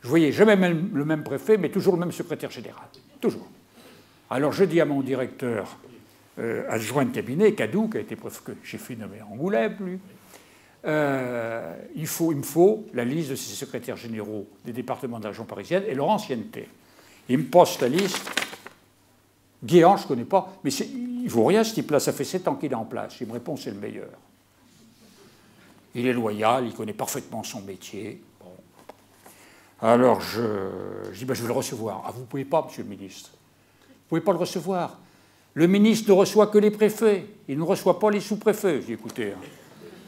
S1: je voyais jamais le même préfet, mais toujours le même secrétaire général. Toujours. Alors je dis à mon directeur adjoint de cabinet, Cadou, qui a été préfet, que j'ai fait nommer Angoulême, lui, il me faut la liste de ces secrétaires généraux des départements de la région parisienne et leur ancienneté. Il me passe la liste. Guéant, je ne connais pas, mais il ne vaut rien ce type-là, ça fait 7 ans qu'il est en place. Il me répond, c'est le meilleur. Il est loyal, il connaît parfaitement son métier. Bon. Alors je dis, ben, je vais le recevoir. Ah, vous ne pouvez pas, monsieur le ministre. Vous ne pouvez pas le recevoir. Le ministre ne reçoit que les préfets. Il ne reçoit pas les sous-préfets. Je dis, écoutez,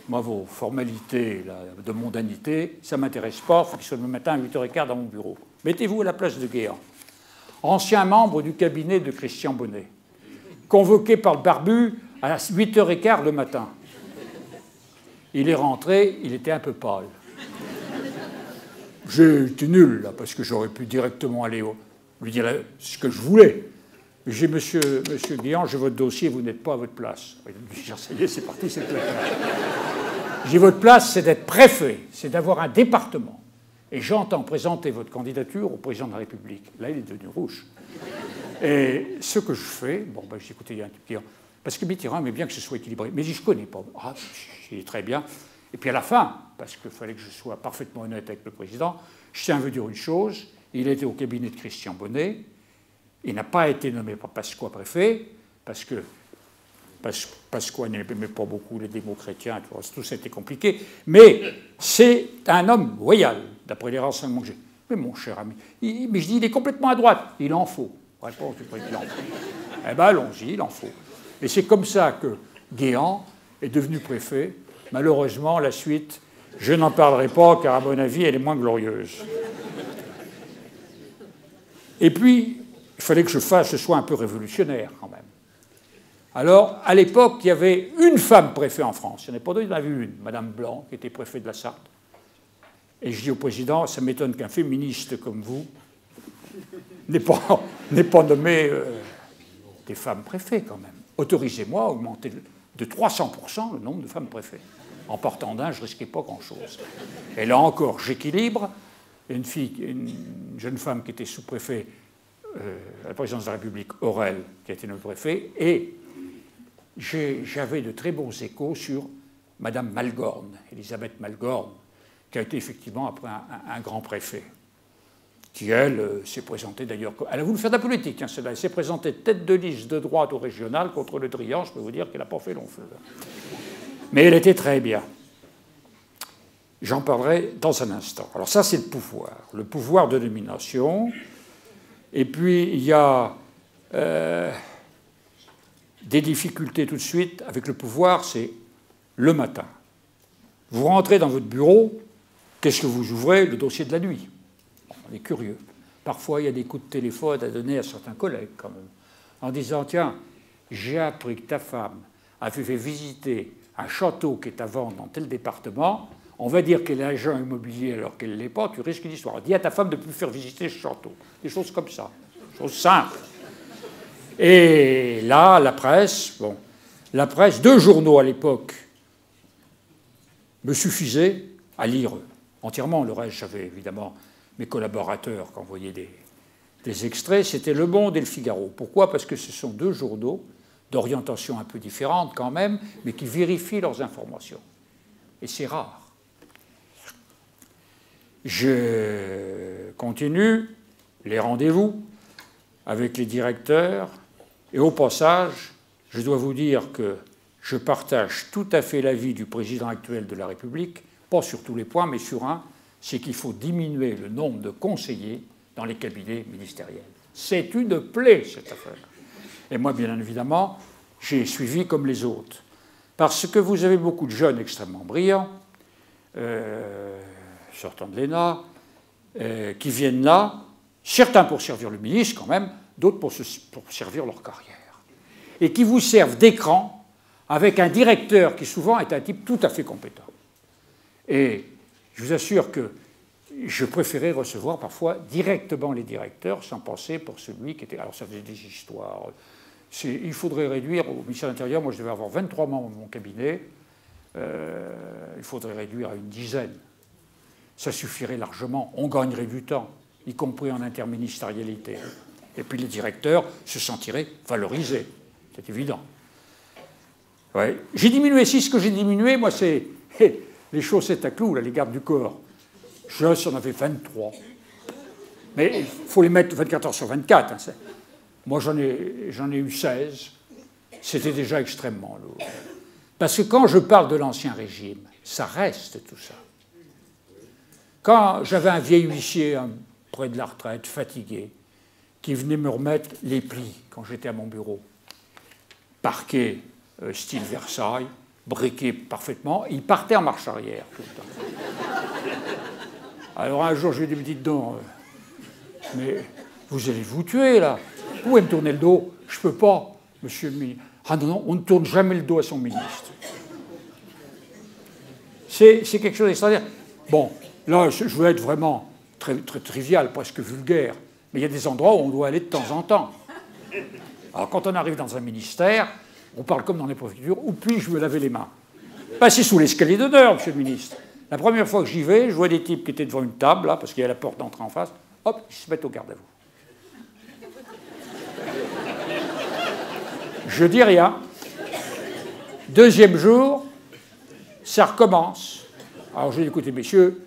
S1: moi, vos formalités là, de mondanité, ça ne m'intéresse pas. Il faut qu'il soit le matin à 8h15 dans mon bureau. Mettez-vous à la place de Guéant. Ancien membre du cabinet de Christian Bonnet, convoqué par le barbu à 8h15 le matin. Il est rentré, il était un peu pâle. J'ai été nul, là, parce que j'aurais pu directement aller lui dire ce que je voulais. J'ai dit, monsieur Guéant, j'ai votre dossier, vous n'êtes pas à votre place. J'ai dit, ça y est, c'est parti, c'est clair. J'ai votre place, c'est d'être préfet, c'est d'avoir un département. Et j'entends présenter votre candidature au président de la République. Là, il est devenu rouge. Et ce que je fais, bon, ben, j'ai écouté, il y a un type qui... Parce que Mitterrand aimait bien que ce soit équilibré. Mais je ne connais pas. Ah, c'est très bien. Et puis à la fin, parce qu'il fallait que je sois parfaitement honnête avec le président, je tiens à vous dire une chose. Il était au cabinet de Christian Bonnet. Il n'a pas été nommé par Pasqua préfet, parce que Pasqua n'aimait pas beaucoup les démos-chrétiens, tout ça était compliqué. Mais c'est un homme loyal, d'après les renseignements que j'ai. Mais mon cher ami, mais je dis, il est complètement à droite. Il en faut. Réponse du président. Eh bien, allons-y, il en faut. Et c'est comme ça que Guéant est devenu préfet. Malheureusement, la suite, je n'en parlerai pas, car à mon avis, elle est moins glorieuse. Et puis, il fallait que je sois un peu révolutionnaire, quand même. Alors, à l'époque, il y avait une femme préfet en France. Il n'y en a pas deux, il y en avait une, Madame Blanc, qui était préfet de la Sarthe. Et je dis au président, ça m'étonne qu'un féministe comme vous n'ait pas nommé des femmes préfets, quand même. Autorisez-moi à augmenter de 300% le nombre de femmes préfets. En partant d'un, je ne risquais pas grand-chose. Et là encore, j'équilibre. Une jeune femme qui était sous-préfet à la présidence de la République, Aurel, qui a été notre préfet, et j'avais de très bons échos sur Madame Malgorn, Elisabeth Malgorn, qui a été effectivement après un grand préfet, qui, elle, s'est présentée d'ailleurs... Elle a voulu faire de la politique, hein, celle-là. Elle s'est présentée tête de liste de droite au régional contre Le Drian. Je peux vous dire qu'elle n'a pas fait long feu. Mais elle était très bien. J'en parlerai dans un instant. Alors ça, c'est le pouvoir de nomination. Et puis, il y a des difficultés tout de suite avec le pouvoir, c'est le matin. Vous rentrez dans votre bureau, qu'est-ce que vous ouvrez? Le dossier de la nuit. On est curieux. Parfois, il y a des coups de téléphone à donner à certains collègues, quand même, en disant, tiens, j'ai appris que ta femme a fait visiter un château qui est à vendre dans tel département. On va dire qu'elle est agent immobilier alors qu'elle ne l'est pas, tu risques une histoire. Dis à ta femme de ne plus faire visiter ce château. Des choses comme ça. Des choses simples. Et là, la presse, 2 journaux à l'époque me suffisaient à lire entièrement. Le reste, j'avais évidemment mes collaborateurs qui envoyaient des extraits. C'était Le Monde et Le Figaro. Pourquoi? Parce que ce sont 2 journaux d'orientation un peu différente quand même, mais qui vérifient leurs informations. Et c'est rare. Je continue les rendez-vous avec les directeurs. Et au passage, je dois vous dire que je partage tout à fait l'avis du président actuel de la République, pas sur tous les points, mais sur un, c'est qu'il faut diminuer le nombre de conseillers dans les cabinets ministériels. C'est une plaie, cette affaire. Et moi, bien évidemment, j'ai suivi comme les autres. Parce que vous avez beaucoup de jeunes extrêmement brillants, sortant de l'ENA, qui viennent là, certains pour servir le ministre quand même, d'autres pour servir leur carrière. Et qui vous servent d'écran avec un directeur qui souvent est un type tout à fait compétent. Et je vous assure que je préférais recevoir parfois directement les directeurs sans passer pour celui qui était... Alors ça faisait des histoires. Il faudrait réduire, au ministère de l'Intérieur, moi je devais avoir 23 membres dans mon cabinet, il faudrait réduire à une dizaine. Ça suffirait largement, on gagnerait du temps, y compris en interministérialité. Et puis les directeurs se sentiraient valorisés, c'est évident. Ouais. J'ai diminué, si ce que j'ai diminué, moi c'est les chaussettes à clous, là, les gardes du corps. J'en avais 23. Mais il faut les mettre 24 heures sur 24. Hein, moi j'en ai eu 16. C'était déjà extrêmement lourd. Parce que quand je parle de l'Ancien Régime, ça reste tout ça. Quand j'avais un vieil huissier près de la retraite, fatigué, qui venait me remettre les plis quand j'étais à mon bureau, parquet style Versailles, briqué parfaitement, il partait en marche arrière tout le temps. Alors un jour, je lui ai dit, dites donc, mais vous allez vous tuer là. Vous pouvez me tourner le dos? Je ne peux pas, monsieur le ministre. Ah non, non, on ne tourne jamais le dos à son ministre. C'est quelque chose d'extraordinaire. Bon, là, je veux être vraiment très, très trivial, presque vulgaire, mais il y a des endroits où on doit aller de temps en temps. Alors quand on arrive dans un ministère, on parle comme dans les préfectures, où puis-je me laver les mains? Passez sous l'escalier d'honneur, monsieur le ministre. La première fois que j'y vais, je vois des types qui étaient devant une table, là, parce qu'il y a la porte d'entrée en face, hop, ils se mettent au garde à vous. Je dis rien. Deuxième jour, ça recommence. Alors j'ai dit, écoutez, messieurs,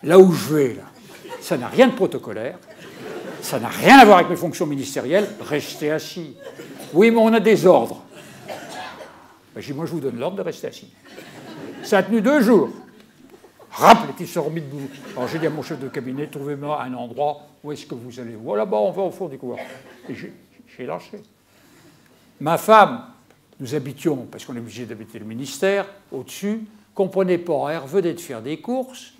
S1: là où je vais, là, ça n'a rien de protocolaire, ça n'a rien à voir avec mes fonctions ministérielles, restez assis. Oui, mais on a des ordres. Ben, je dis, moi, je vous donne l'ordre de rester assis. Ça a tenu 2 jours. Rap, les types sont remis debout. Alors j'ai dit à mon chef de cabinet, trouvez-moi un endroit, où est-ce que vous allez? Voilà, bah, on va au fond du couloir. Et j'ai lâché. Ma femme, nous habitions, parce qu'on est obligé d'habiter le ministère, au-dessus, comprenait pas, elle revenait de faire des courses,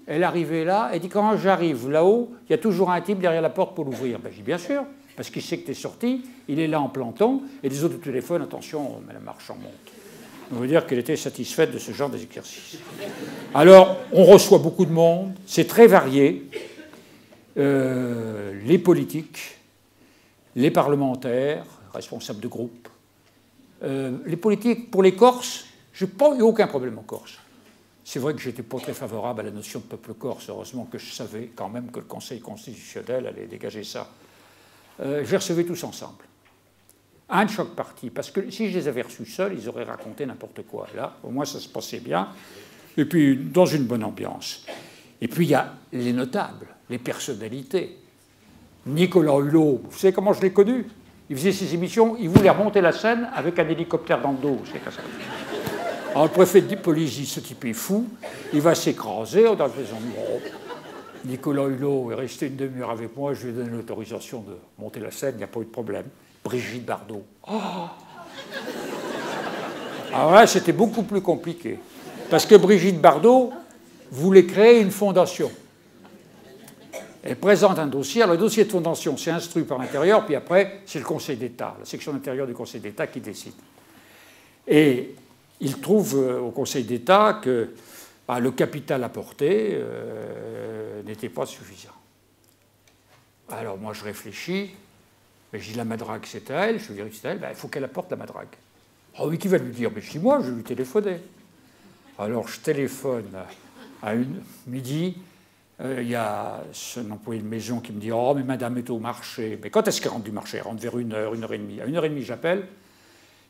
S1: elle arrivait là, elle dit, quand j'arrive là-haut, il y a toujours un type derrière la porte pour l'ouvrir. Ben, je dis, bien sûr, parce qu'il sait que tu es sorti, il est là en planton, et les autres téléphones, attention, la marche en monte. On veut dire qu'elle était satisfaite de ce genre d'exercice. Alors, on reçoit beaucoup de monde, c'est très varié. Les politiques, les parlementaires, responsables de groupe. Les politiques, pour les Corses, je n'ai pas eu aucun problème en Corse. C'est vrai que je n'étais pas très favorable à la notion de peuple corse, heureusement que je savais quand même que le Conseil constitutionnel allait dégager ça. Je les recevais tous ensemble. Un de chaque parti, parce que si je les avais reçus seuls, ils auraient raconté n'importe quoi. Là, au moins, ça se passait bien, et puis dans une bonne ambiance. Et puis, il y a les notables, les personnalités. Nicolas Hulot, vous savez comment je l'ai connu? Il faisait ses émissions, il voulait remonter la Seine avec un hélicoptère dans le dos. C'est comme ça. Alors, le préfet de police dit, ce type est fou, il va s'écraser dans la maison. Bon. Nicolas Hulot est resté une demi-heure avec moi, je lui ai donné l'autorisation de monter la Seine, il n'y a pas eu de problème. Brigitte Bardot. Oh. Alors là, c'était beaucoup plus compliqué. Parce que Brigitte Bardot voulait créer une fondation. Elle présente un dossier. Alors, le dossier de fondation, c'est instruit par l'intérieur, puis après, c'est le Conseil d'État, la section intérieure du Conseil d'État qui décide. Et il trouve au Conseil d'État que le capital apporté n'était pas suffisant. Alors, moi, je réfléchis. Je dis la madrague, c'est à elle. Je lui dis, c'est à elle. Ben, il faut qu'elle apporte la madrague. Ah oui, qui va lui dire? Mais je dis, moi, je vais lui téléphoner. Alors, je téléphone à midi. Il y a un employé de maison qui me dit, oh, mais madame est au marché. Mais quand est-ce qu'elle rentre du marché? Elle rentre vers 1h, 1h30. À 1h30, j'appelle.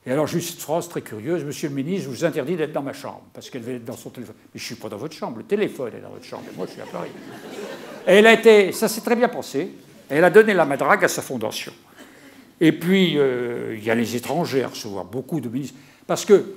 S1: Et alors, juste une phrase très curieuse. Monsieur le ministre, je vous interdis d'être dans ma chambre. Parce qu'elle va être dans son téléphone. Mais je ne suis pas dans votre chambre. Le téléphone est dans votre chambre. Et moi, je suis à Paris. Et elle a été... Ça s'est très bien passé. Elle a donné la madrague à sa fondation. Et puis, il y a les étrangers à recevoir, beaucoup de ministres. Parce que,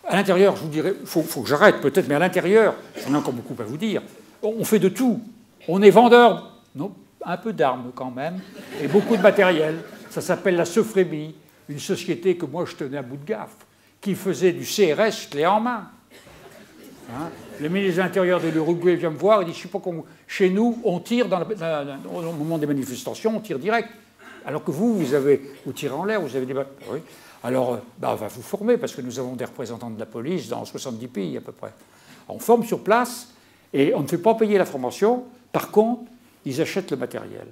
S1: à l'intérieur, je vous dirais, il faut que j'arrête peut-être, mais à l'intérieur, j'en ai encore beaucoup à vous dire, on fait de tout. On est vendeur, non, un peu d'armes quand même, et beaucoup de matériel. Ça s'appelle la Sofrémie, une société que moi je tenais à bout de gaffe, qui faisait du CRS clé en main. Hein? Le ministre de l'Intérieur de l'Uruguay vient me voir, il dit, je ne sais pas comment... Chez nous, on tire, au moment des manifestations, on tire direct. Alors que vous tirez en l'air, vous avez des... Oui. Alors, on va vous former, parce que nous avons des représentants de la police dans 70 pays à peu près. On forme sur place et on ne fait pas payer la formation. Par contre, ils achètent le matériel.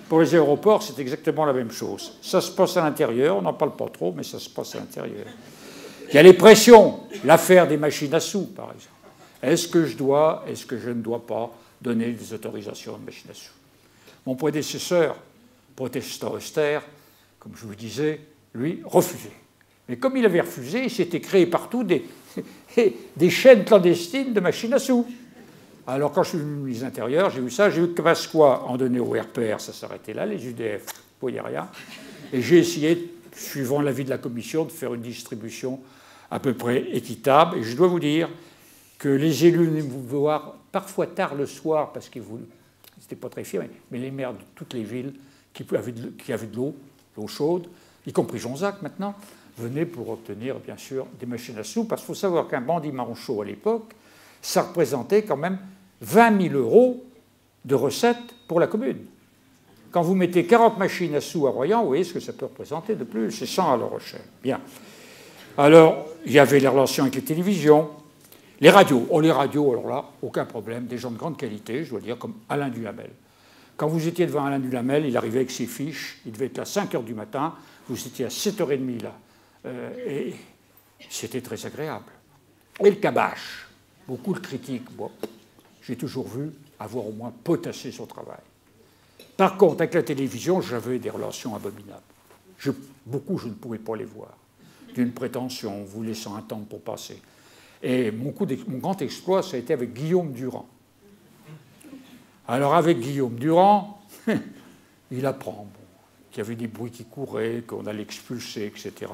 S1: Pour les aéroports, c'est exactement la même chose. Ça se passe à l'intérieur, on n'en parle pas trop, mais ça se passe à l'intérieur. Il y a les pressions, l'affaire des machines à sous, par exemple. Est-ce que je dois, est-ce que je ne dois pas donner des autorisations de machines à sous? Mon prédécesseur, protestant austère, comme je vous disais, lui, refusait. Mais comme il avait refusé, il s'était créé partout des chaînes clandestines de machines à sous. Alors, quand je suis venu ministre de l'Intérieur, j'ai vu ça. J'ai vu que Pasqua en donnait au RPR, ça s'arrêtait là. Les UDF, vous ne voyez rien. Et j'ai essayé, suivant l'avis de la commission, de faire une distribution à peu près équitable. Et je dois vous dire que les élus venaient vous voir parfois tard le soir, parce qu'ils n'étaient pas très fiers, mais les maires de toutes les villes qui avaient de l'eau chaude, y compris Jonzac maintenant, venaient pour obtenir, bien sûr, des machines à sous. Parce qu'il faut savoir qu'un bandit manchot à l'époque, ça représentait quand même 20 000 € de recettes pour la commune. Quand vous mettez 40 machines à sous à Royan, vous voyez ce que ça peut représenter de plus. C'est 100 à La Rochelle. Bien. Alors, il y avait les relations avec les télévisions, les radios. Oh, les radios, alors là, aucun problème. Des gens de grande qualité, je dois dire, comme Alain Duhamel. Quand vous étiez devant Alain Duhamel, il arrivait avec ses fiches. Il devait être à 5 h du matin. Vous étiez à 7 h 30 là. Et c'était très agréable. Et le Cabache, beaucoup de critiques. Bon, j'ai toujours vu avoir au moins potassé son travail. Par contre, avec la télévision, j'avais des relations abominables. Beaucoup, je ne pouvais pas les voir. D'une prétention, vous laissant un temps pour passer. Et mon grand exploit, ça a été avec Guillaume Durand. Alors, avec Guillaume Durand, il apprend qu'il y avait des bruits qui couraient, qu'on allait expulser, etc.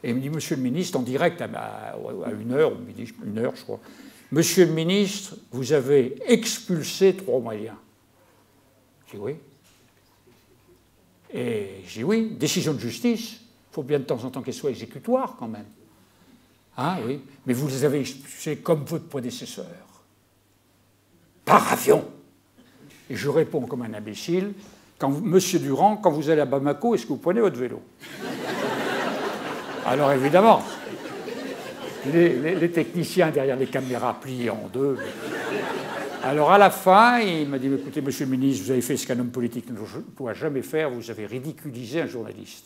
S1: Et il me dit, monsieur le ministre, en direct à 1h, une heure, je crois, monsieur le ministre, vous avez expulsé 3 Maliens. J'ai dit oui. Et j'ai dit oui, décision de justice, il faut bien de temps en temps qu'elle soit exécutoire quand même. Ah oui, mais vous les avez expulsés comme votre prédécesseur. Par avion. Et je réponds comme un imbécile, monsieur Durand, quand vous allez à Bamako, est-ce que vous prenez votre vélo? Alors évidemment, les techniciens derrière les caméras pliés en deux. Alors à la fin, il m'a dit, écoutez, monsieur le ministre, vous avez fait ce qu'un homme politique ne doit jamais faire, vous avez ridiculisé un journaliste.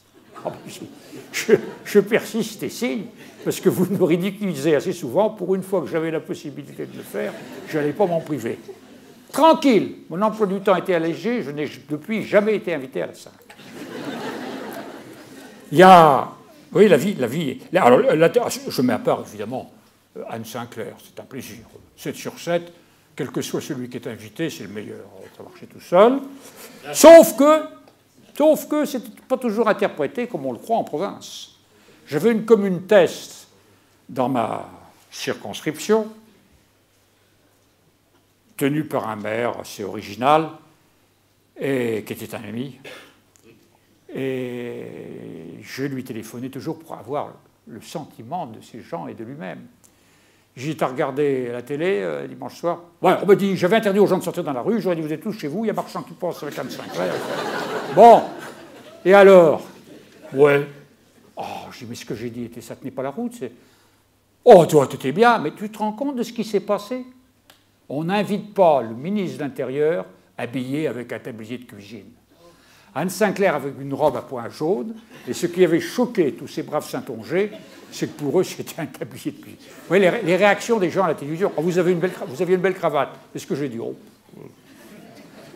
S1: Je persiste et signe, parce que vous me ridiculisez assez souvent. Pour une fois que j'avais la possibilité de le faire, je n'allais pas m'en priver. Tranquille, mon emploi du temps était allégé, je n'ai depuis jamais été invité à la 5. Il y a... Oui, la vie. Alors, je mets à part, évidemment, Anne Sinclair, c'est un plaisir. 7 sur 7, quel que soit celui qui est invité, c'est le meilleur. Ça marchait tout seul. Sauf que ce n'était pas toujours interprété comme on le croit en province. J'avais une commune test dans ma circonscription, tenue par un maire assez original, et qui était un ami. Et je lui téléphonais toujours pour avoir le sentiment de ces gens et de lui-même. J'étais à regarder la télé dimanche soir. Ouais, on m'a dit, j'avais interdit aux gens de sortir dans la rue, j'aurais dit, vous êtes tous chez vous, il y a Marchand qui passe avec Anne Sinclair. Bon, et alors? Ouais. Oh, je dis, mais ce que j'ai dit, ça ne tenait pas la route. Oh, toi, tu étais bien, mais tu te rends compte de ce qui s'est passé? On n'invite pas le ministre de l'Intérieur habillé avec un tablier de cuisine. Anne Sinclair avec une robe à pois jaunes, et ce qui avait choqué tous ces braves Saintongeais, c'est que pour eux, c'était un tablier de cuisine. Vous voyez les réactions des gens à la télévision. Oh, vous aviez une belle cravate. C'est ce que j'ai dit. Oh,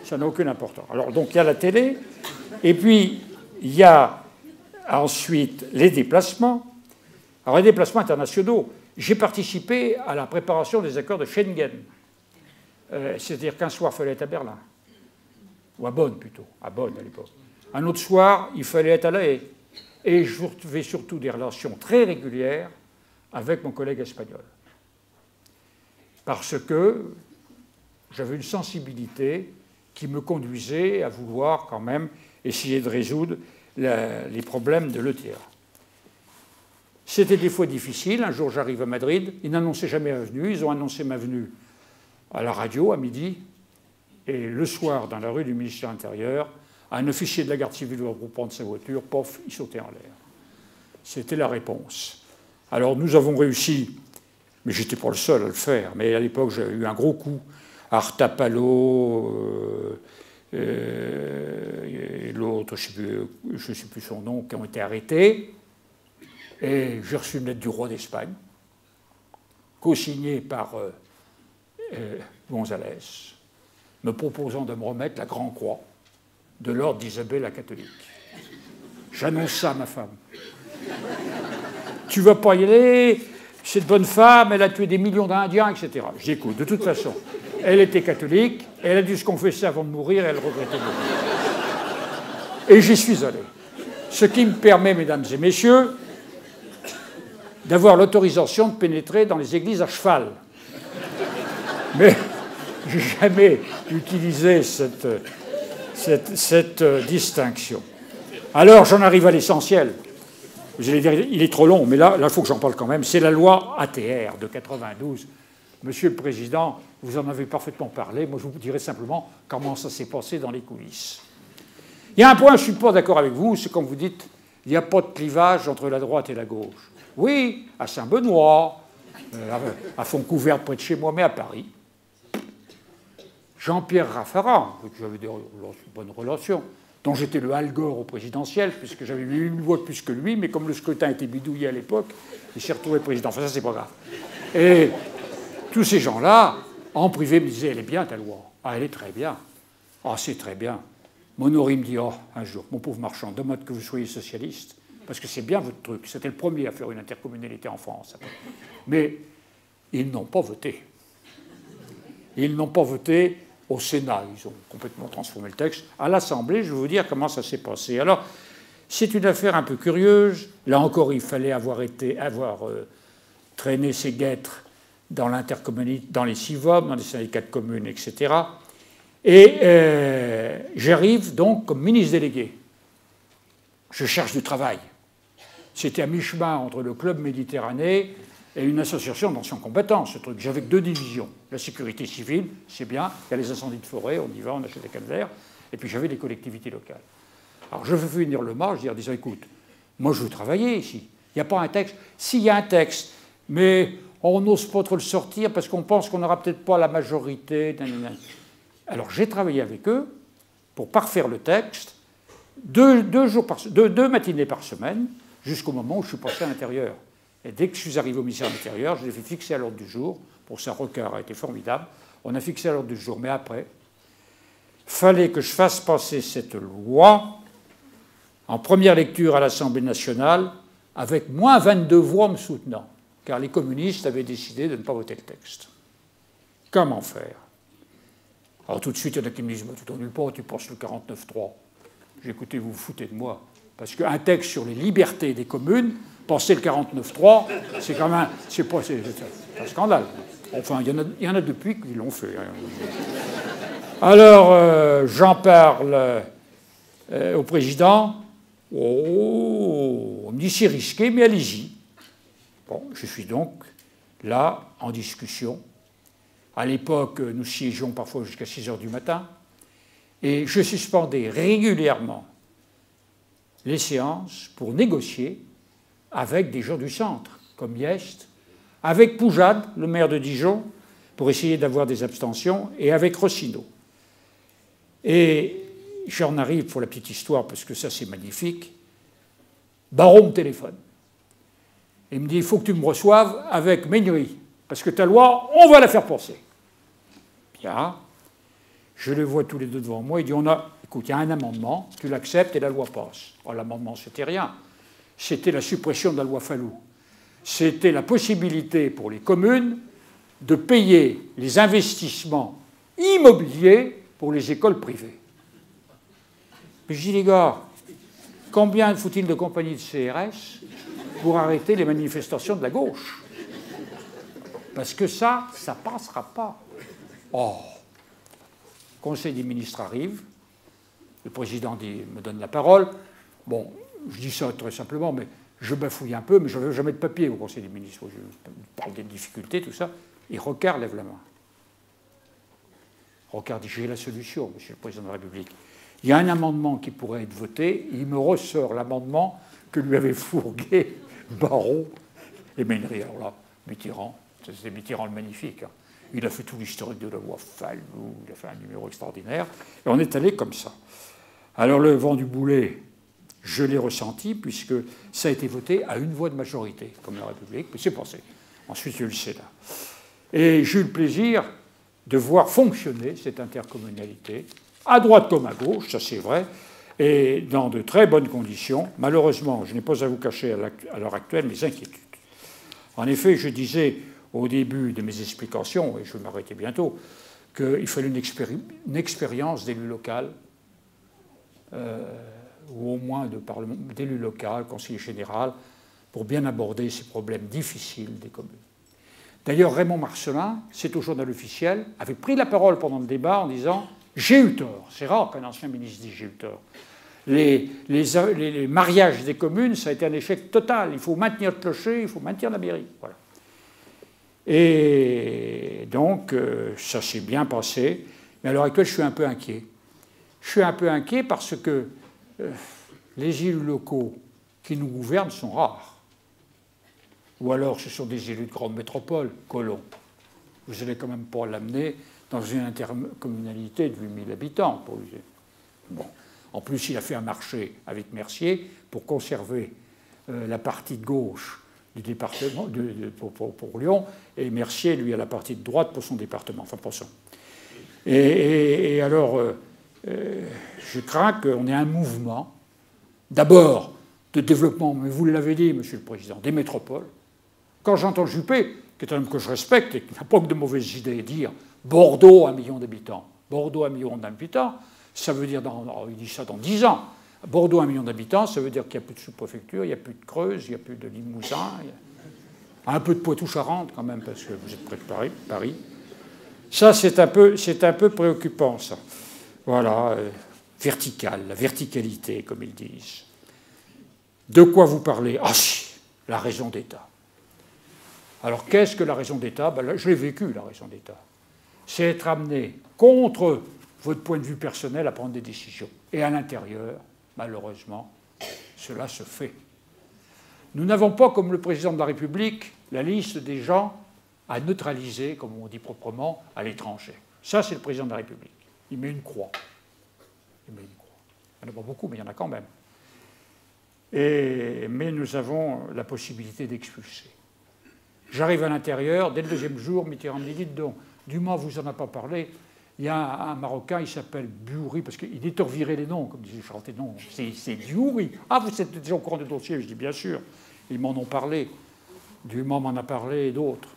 S1: ça n'a aucune importance. Alors, donc, il y a la télé, et puis, il y a ensuite les déplacements. Alors, les déplacements internationaux. J'ai participé à la préparation des accords de Schengen. C'est-à-dire qu'un soir, il fallait être à Berlin. Ou à Bonn, plutôt. À Bonn, à l'époque. Un autre soir, il fallait être à La Haye. Et je trouvais surtout des relations très régulières avec mon collègue espagnol. Parce que j'avais une sensibilité qui me conduisait à vouloir quand même essayer de résoudre les problèmes de l'ETA. C'était des fois difficile. Un jour, j'arrive à Madrid. Ils n'annonçaient jamais ma venue. Ils ont annoncé ma venue à la radio, à midi. Et le soir, dans la rue du ministère de l'Intérieur, un officier de la garde civile va prendre sa voiture, pof, il sautait en l'air. C'était la réponse. Alors nous avons réussi Mais je n'étais pas le seul à le faire. Mais à l'époque, j'avais eu un gros coup. Artapalo, et l'autre, je ne sais plus son nom, qui ont été arrêtés. Et j'ai reçu une lettre du roi d'Espagne, co-signée par González, me proposant de me remettre la Grand Croix de l'ordre d'Isabelle la catholique. J'annonce ça à ma femme. Tu vas pas y aller, cette bonne femme, elle a tué des millions d'Indiens, etc. Je dis, écoute, de toute façon, elle était catholique, elle a dû se confesser avant de mourir, et elle regrettait de mourir. Et j'y suis allé. Ce qui me permet, mesdames et messieurs, d'avoir l'autorisation de pénétrer dans les églises à cheval. Mais je n'ai jamais utilisé cette distinction. Alors, j'en arrive à l'essentiel. Vous allez dire, il est trop long, mais là, il faut que j'en parle quand même. C'est la loi ATR de 92. Monsieur le Président, vous en avez parfaitement parlé. Moi, je vous dirai simplement comment ça s'est passé dans les coulisses. Il y a un point, je ne suis pas d'accord avec vous, c'est quand vous dites il n'y a pas de clivage entre la droite et la gauche. Oui, à Saint-Benoît, à Fontcouverte, près de chez moi, mais à Paris. Jean-Pierre Raffarin, avec qui j'avais de bonnes relations, dont j'étais le Al Gore au présidentiel, puisque j'avais eu une voix de plus que lui, mais comme le scrutin était bidouillé à l'époque, il s'est retrouvé président. Enfin, ça, c'est pas grave. Et tous ces gens-là, en privé, me disaient, elle est bien, ta loi. Ah, elle est très bien. Ah, c'est très bien. Monory me dit, oh, un jour, mon pauvre marchand, demande que vous soyez socialiste, parce que c'est bien votre truc. C'était le premier à faire une intercommunalité en France. Mais ils n'ont pas voté. Ils n'ont pas voté au Sénat. Ils ont complètement transformé le texte. À l'Assemblée, je vais vous dire comment ça s'est passé. Alors, c'est une affaire un peu curieuse. Là encore, il fallait avoir traîné ses guêtres dans l'intercommunalité, dans les CIVOM, dans les syndicats de communes, etc. Et j'arrive donc comme ministre délégué. Je cherche du travail. C'était à mi-chemin entre le Club Méditerranée et une association d'anciens combattants, ce truc. J'avais que 2 divisions. La sécurité civile, c'est bien. Il y a les incendies de forêt, on y va, on achète des calvaires. Et puis j'avais les collectivités locales. Alors je fais venir le mât, je dis en disant, écoute, moi je veux travailler ici. Il n'y a pas un texte. Si, il y a un texte, mais on n'ose pas trop le sortir parce qu'on pense qu'on n'aura peut-être pas la majorité. Alors j'ai travaillé avec eux pour parfaire le texte, deux matinées par semaine, jusqu'au moment où je suis passé à l'intérieur. Et dès que je suis arrivé au ministère de l'Intérieur, je l'ai fait fixer à l'ordre du jour. Pour ça, Rocard a été formidable. On a fixé à l'ordre du jour. Mais après, il fallait que je fasse passer cette loi en première lecture à l'Assemblée nationale avec moins 22 voix me soutenant, car les communistes avaient décidé de ne pas voter le texte. Comment faire? Alors tout de suite, il y en a qui me disent, tu t'ennuies pas, tu penses le 49.3. J'ai écouté, vous vous foutez de moi. Parce qu'un texte sur les libertés des communes, penser le 49.3, c'est quand même c'est un scandale. Enfin, il y en a depuis qui l'ont fait. Alors, j'en parle au président. Oh, on me dit c'est risqué, mais allez-y. Bon, je suis donc là en discussion. À l'époque, nous siégions parfois jusqu'à 6 heures du matin. Et je suspendais régulièrement les séances pour négocier avec des gens du centre, comme Yest, avec Poujade, le maire de Dijon, pour essayer d'avoir des abstentions, et avec Rossino. Et j'en arrive pour la petite histoire, parce que ça c'est magnifique. Barrault me téléphone. Il me dit, il faut que tu me reçoives avec Meignery, parce que ta loi, on va la faire passer. Bien. Je les vois tous les deux devant moi. Il dit, écoute, il y a un amendement, tu l'acceptes et la loi passe. Alors, l'amendement, c'était rien. C'était la suppression de la loi Fallou. C'était la possibilité pour les communes de payer les investissements immobiliers pour les écoles privées. Mais je dis, les gars, combien faut-il de compagnies de CRS pour arrêter les manifestations de la gauche? Parce que ça ne passera pas. Oh, le Conseil des ministres arrive, le président me donne la parole. Bon, je dis ça très simplement, mais je bafouille un peu, mais je n'avais jamais de papier au Conseil des ministres. Je parle des difficultés, tout ça. Et Rocard lève la main. Rocard dit, j'ai la solution, monsieur le président de la République. Il y a un amendement qui pourrait être voté, il me ressort l'amendement que lui avait fourgué Barrault et Meignery. Alors là, Mitterrand, C'était Mitterrand le magnifique. Hein. Il a fait tout l'historique de la loi Fallou, il a fait un numéro extraordinaire. Et on est allé comme ça. Alors le vent du boulet, je l'ai ressenti, puisque ça a été voté à une voix de majorité, comme la République, mais c'est passé. Ensuite, il y a eu le Sénat. Et j'ai eu le plaisir de voir fonctionner cette intercommunalité, à droite comme à gauche, ça c'est vrai, et dans de très bonnes conditions. Malheureusement, je n'ai pas à vous cacher à l'heure actuelle mes inquiétudes. En effet, je disais au début de mes explications, et je vais m'arrêter bientôt, qu'il fallait une expérience d'élu local, ou au moins d'élu local, conseiller général, pour bien aborder ces problèmes difficiles des communes. D'ailleurs, Raymond Marcellin, c'est au journal officiel, avait pris la parole pendant le débat en disant « J'ai eu tort ». C'est rare qu'un ancien ministre dise « J'ai eu tort ». Les mariages des communes, ça a été un échec total. Il faut maintenir le clocher, il faut maintenir la mairie. Voilà. Et donc, ça s'est bien passé. Mais à l'heure actuelle, je suis un peu inquiet. Je suis un peu inquiet parce que les élus locaux qui nous gouvernent sont rares. Ou alors ce sont des élus de grande métropole, Colomb. Vous n'allez quand même pas l'amener dans une intercommunalité de 8000 habitants. Pour lui. Bon. En plus, il a fait un marché avec Mercier pour conserver la partie de gauche du département pour Lyon, et Mercier, lui, a la partie de droite pour son département. Enfin, pour son. Et alors, je crains qu'on ait un mouvement, d'abord, de développement, mais vous l'avez dit, Monsieur le Président, des métropoles. Quand j'entends Juppé, qui est un homme que je respecte et qui n'a pas que de mauvaises idées, dire Bordeaux, 1 million d'habitants, Bordeaux, 1 million d'habitants, ça veut dire, il dit ça dans 10 ans, Bordeaux, 1 million d'habitants, ça veut dire qu'il n'y a plus de sous-préfecture, il n'y a plus de Creuse, il n'y a plus de Limousin, il y a un peu de Poitou-Charentes quand même, parce que vous êtes près de Paris. Ça, c'est un peu préoccupant, ça. Voilà, vertical, la verticalité, comme ils disent. De quoi vous parlez? Ah si, la raison d'État. Alors, qu'est-ce que la raison d'État? Ben là, je l'ai vécu, la raison d'État. C'est être amené contre votre point de vue personnel à prendre des décisions. Et à l'intérieur, malheureusement, cela se fait. Nous n'avons pas, comme le président de la République, la liste des gens à neutraliser, comme on dit proprement, à l'étranger. Ça, c'est le président de la République. Il met une croix. Il n'y en a pas beaucoup, mais il y en a quand même. Mais nous avons la possibilité d'expulser. J'arrive à l'intérieur, dès le deuxième jour, Mitterrand me dit, dites donc, Dumas vous en a pas parlé, il y a un Marocain, il s'appelle Biouri, parce qu'il détorvirait les noms, comme disait Charles non, c'est Biouri. Ah, vous êtes déjà au courant du dossier? Je dis, bien sûr, ils m'en ont parlé. Dumas m'en a parlé et d'autres.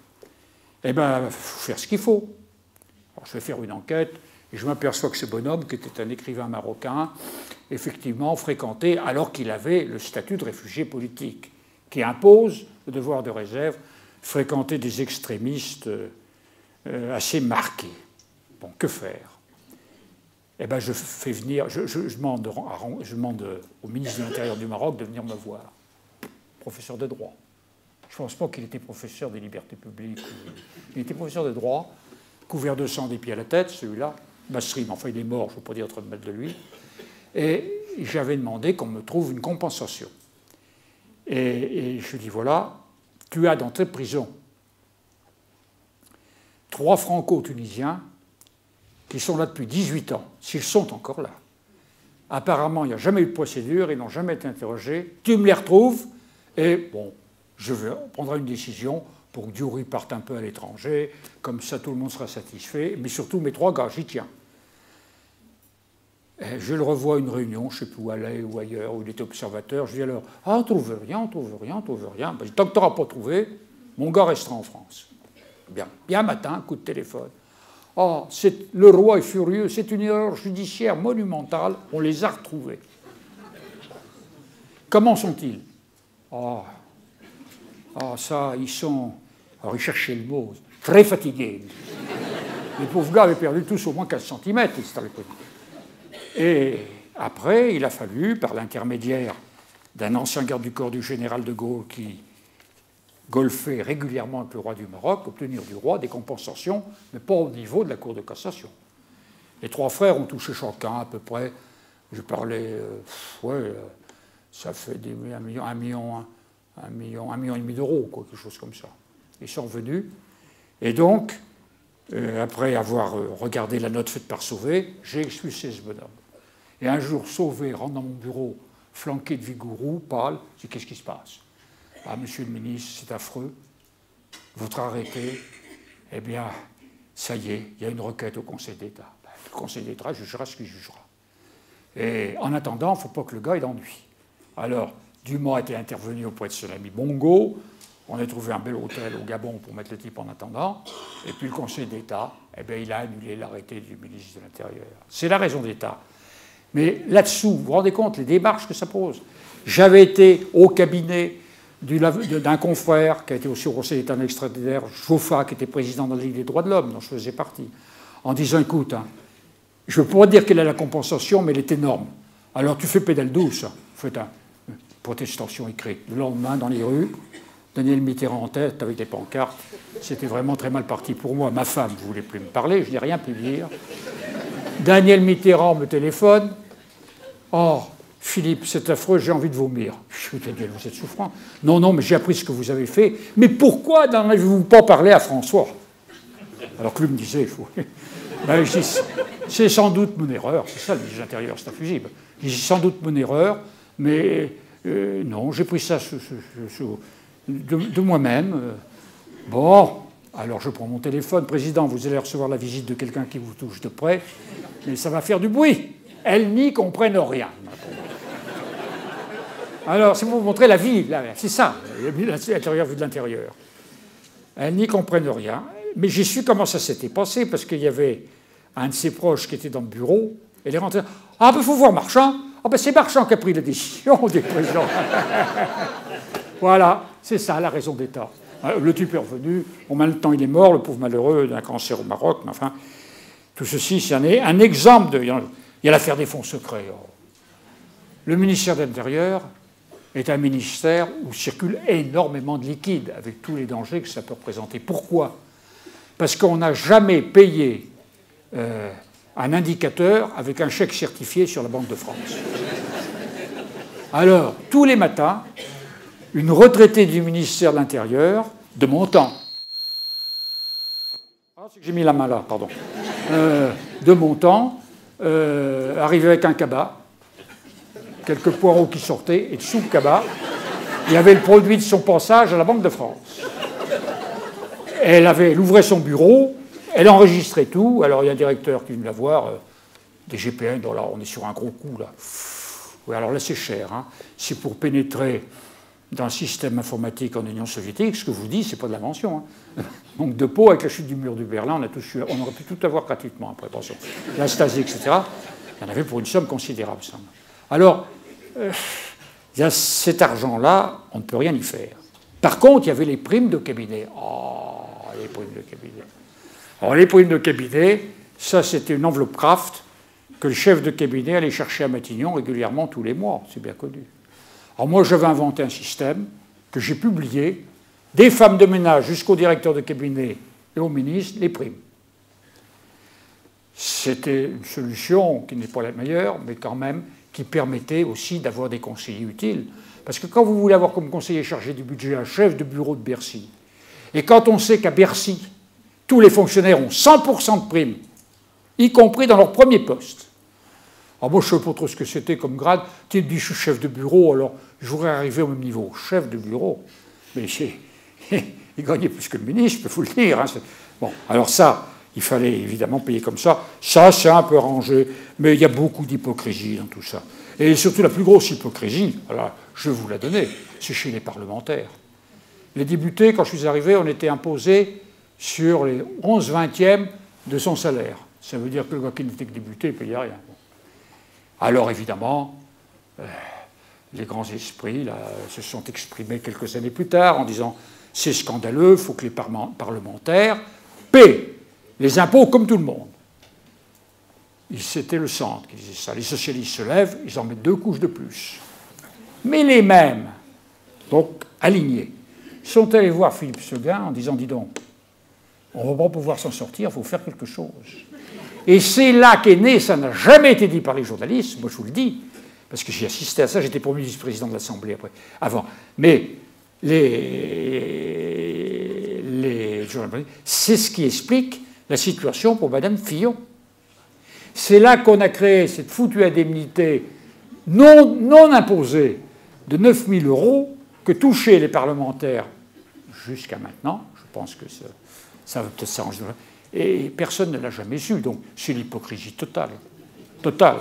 S1: Eh bien, il faut faire ce qu'il faut. Alors, je vais faire une enquête, et je m'aperçois que ce bonhomme, qui était un écrivain marocain, effectivement fréquentait, alors qu'il avait le statut de réfugié politique, qui impose le devoir de réserve, fréquenter des extrémistes assez marqués. Bon, que faire? Eh bien, je fais venir, je demande au ministre de l'Intérieur du Maroc de venir me voir, professeur de droit. Je ne pense pas qu'il était professeur des libertés publiques. Il était professeur de droit, couvert de sang des pieds à la tête, celui-là. Masrim, enfin, il est mort, je ne veux pas dire trop de mal de lui. Et j'avais demandé qu'on me trouve une compensation. Et je lui dis, voilà, tu as dans tes prisons 3 franco-tunisiens qui sont là depuis 18 ans, s'ils sont encore là. Apparemment, il n'y a jamais eu de procédure, ils n'ont jamais été interrogés. Tu me les retrouves, et bon, je prendrai une décision pour que Diouri parte un peu à l'étranger, comme ça tout le monde sera satisfait, mais surtout mes 3 gars, j'y tiens. Et je le revois à une réunion, je ne sais plus où aller ou ailleurs, où il était observateur. Je dis alors, ah, on ne trouve rien, on ne trouve rien, on ne trouve rien. Ben, tant que tu n'auras pas trouvé, mon gars restera en France. Bien. Bien matin, coup de téléphone. Oh, le roi est furieux, c'est une erreur judiciaire monumentale, on les a retrouvés. Comment sont-ils? Oh, ça, ils sont... Alors, ils cherchaient le mot, très fatigués. Les pauvres gars avaient perdu tous au moins 15 cm, Et après, il a fallu, par l'intermédiaire d'un ancien garde du corps du général de Gaulle qui golfait régulièrement avec le roi du Maroc, obtenir du roi des compensations, mais pas au niveau de la Cour de cassation. Les 3 frères ont touché chacun à peu près, je parlais, ça fait 1,5 million d'euros, quelque chose comme ça. Ils sont revenus, Et donc, après avoir regardé la note faite par Sauvé, j'ai expulsé ce bonhomme. Et un jour, Sauvé rentre dans mon bureau, flanqué de Vigouroux, pâle. Je dis, qu'est-ce qui se passe? Ah, monsieur le ministre, c'est affreux. Votre arrêté, eh bien, ça y est, il y a une requête au Conseil d'État. Le Conseil d'État jugera ce qu'il jugera. Et en attendant, il ne faut pas que le gars ait d'ennui. Alors, Dumas était intervenu auprès de son ami Bongo. On a trouvé un bel hôtel au Gabon pour mettre le type en attendant. Et puis le Conseil d'État, eh bien, il a annulé l'arrêté du ministre de l'Intérieur. C'est la raison d'État. Mais là-dessous, vous vous rendez compte, les démarches que ça pose. J'avais été au cabinet d'un confrère qui a été aussi au Conseil d'État extraordinaire, Joffat, qui était président de la Ligue des droits de l'homme, dont je faisais partie, en disant, écoute, je ne peux pas dire quelle est la compensation, mais elle est énorme. Alors tu fais pédale douce, faites une protestation écrite. Le lendemain, dans les rues, Daniel Mitterrand en tête avec des pancartes. C'était vraiment très mal parti pour moi. Ma femme ne voulait plus me parler, je n'ai rien pu dire. Daniel Mitterrand me téléphone. Oh, Philippe, c'est affreux, j'ai envie de vomir. Je dis, Daniel, vous êtes souffrant. Non, non, mais j'ai appris ce que vous avez fait. Mais pourquoi n'en avez-vous pas parlé à François? Alors que lui me disait, il faut... Ben, c'est sans doute mon erreur. C'est ça, le ministre de l'Intérieur, c'est infusible. C'est sans doute mon erreur, mais non, j'ai pris ça de moi-même. Bon, alors je prends mon téléphone. Président, vous allez recevoir la visite de quelqu'un qui vous touche de près, mais ça va faire du bruit. Elles n'y comprennent rien. Alors, c'est pour vous montrer la vie, c'est ça, l'intérieur vu de l'intérieur. Elles n'y comprennent rien. Mais j'ai su comment ça s'était passé, parce qu'il y avait un de ses proches qui était dans le bureau, et il est rentré. Ah, ben, il faut voir Marchand. Ah, ben, c'est Marchand qui a pris la décision des présidents. Voilà, c'est ça, la raison d'État. Le type est revenu. Bon, maintenant, il est mort, le pauvre malheureux, d'un cancer au Maroc. Mais enfin, tout ceci, c'est un exemple de... Il y a l'affaire des fonds secrets. Le ministère de l'Intérieur est un ministère où circule énormément de liquide, avec tous les dangers que ça peut représenter. Pourquoi? Parce qu'on n'a jamais payé un indicateur avec un chèque certifié sur la Banque de France. Alors, tous les matins, une retraitée du ministère de l'Intérieur, de mon temps, c'est que j'ai mis la main là, pardon, de mon temps, arrivait avec un cabas, quelques poireaux qui sortaient, et dessous le cabas, il y avait le produit de son passage à la Banque de France. Elle ouvrait son bureau, elle enregistrait tout. Alors il y a un directeur qui vient la voir, des GPN, là on est sur un gros coup là. Oui, alors là c'est cher. Hein. C'est pour pénétrer dans le système informatique en Union soviétique. Ce que je vous dis, c'est pas de l'invention. Hein. Donc de Pau, avec la chute du mur de Berlin, on aurait pu tout avoir gratuitement après. La Stasi, etc. Il y en avait pour une somme considérable. Ça. Alors, il y a cet argent-là, on ne peut rien y faire. Par contre, il y avait les primes de cabinet. Oh, les primes de cabinet. Alors, les primes de cabinet, ça, c'était une enveloppe Kraft que le chef de cabinet allait chercher à Matignon régulièrement tous les mois. C'est bien connu. Alors, moi, j'avais inventé un système que j'ai publié, des femmes de ménage jusqu'au directeur de cabinet et au ministre, les primes. C'était une solution qui n'est pas la meilleure, mais quand même qui permettait aussi d'avoir des conseillers utiles. Parce que quand vous voulez avoir comme conseiller chargé du budget un chef de bureau de Bercy, et quand on sait qu'à Bercy, tous les fonctionnaires ont 100% de primes, y compris dans leur premier poste. Alors moi, je ne sais pas trop ce que c'était comme grade. Tu me dis, je suis chef de bureau, alors je voudrais arriver au même niveau. Chef de bureau. Mais il gagnait plus que le ministre, je peux vous le dire. Hein. Bon, alors ça, il fallait évidemment payer comme ça. Ça, c'est un peu rangé, mais il y a beaucoup d'hypocrisie dans tout ça. Et surtout, la plus grosse hypocrisie, alors, je vais vous la donner, c'est chez les parlementaires. Les députés, quand je suis arrivé, on était imposés sur les 11/20 de son salaire. Ça veut dire que le gars qui n'était que député ne payait rien. Bon. Alors, évidemment, les grands esprits là, se sont exprimés quelques années plus tard en disant « c'est scandaleux, il faut que les parlementaires paient les impôts comme tout le monde ». C'était le centre qui disait ça. Les socialistes se lèvent, ils en mettent 2 couches de plus. Mais les mêmes, donc alignés, sont allés voir Philippe Séguin en disant « dis donc, on ne va pas pouvoir s'en sortir, il faut faire quelque chose ». Et c'est là qu'est né, ça n'a jamais été dit par les journalistes, moi je vous le dis, parce que j'ai assisté à ça, j'étais premier vice-président de l'Assemblée avant. Mais les c'est ce qui explique la situation pour Mme Fillon. C'est là qu'on a créé cette foutue indemnité non imposée de 9 000 € que touchaient les parlementaires jusqu'à maintenant. Je pense que ça va peut-être s'arranger. Et personne ne l'a jamais su. Donc c'est l'hypocrisie totale. Totale.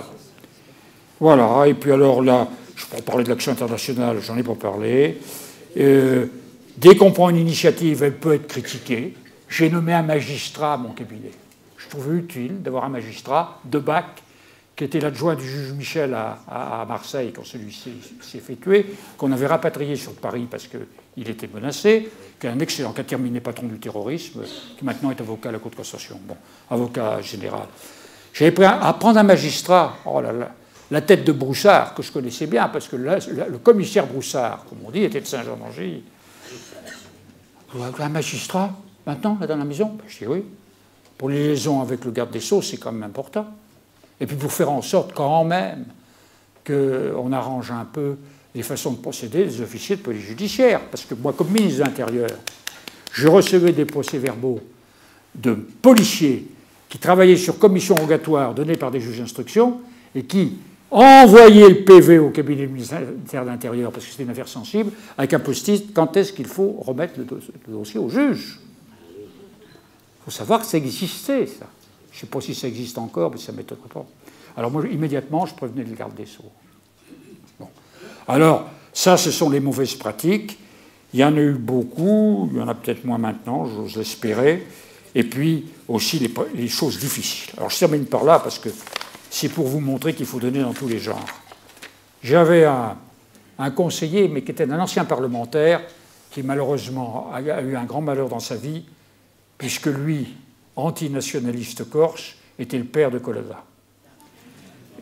S1: Voilà. Et puis alors là, je pourrais parler de l'action internationale, j'en ai pas parlé. Dès qu'on prend une initiative, elle peut être critiquée. J'ai nommé un magistrat à mon cabinet. Je trouvais utile d'avoir un magistrat, Debac, qui était l'adjoint du juge Michel à Marseille quand celui-ci s'est fait tuer, qu'on avait rapatrié sur Paris parce qu'il était menacé, qui est un excellent, qui a terminé patron du terrorisme, qui maintenant est avocat à la Cour de cassation, bon, avocat général. J'avais pris à prendre un magistrat, oh là là, la tête de Broussard, que je connaissais bien, parce que le commissaire Broussard, comme on dit, était de Saint-Jean-d'Angély. Un magistrat, maintenant, là, dans la maison? Je dis oui. Pour les liaisons avec le garde des Sceaux, c'est quand même important. Et puis pour faire en sorte quand même qu'on arrange un peu les façons de procéder des officiers de police judiciaire. Parce que moi, comme ministre de l'Intérieur, je recevais des procès-verbaux de policiers qui travaillaient sur commission rogatoire donnée par des juges d'instruction et qui envoyaient le PV au cabinet du ministère de l'Intérieur, parce que c'était une affaire sensible, avec un post-it, quand est-ce qu'il faut remettre le dossier au juge. Il faut savoir que ça existait, ça. Je ne sais pas si ça existe encore, mais ça ne m'étonne pas. Alors moi, immédiatement, je prévenais le garde des Sceaux. Bon. Alors, ça, ce sont les mauvaises pratiques. Il y en a eu beaucoup, il y en a peut-être moins maintenant, j'ose l'espérer. Et puis, aussi, les choses difficiles. Alors, je termine par là, parce que c'est pour vous montrer qu'il faut donner dans tous les genres. J'avais un conseiller, mais qui était un ancien parlementaire, qui malheureusement a eu un grand malheur dans sa vie, puisque lui, antinationaliste corse, était le père de Collada.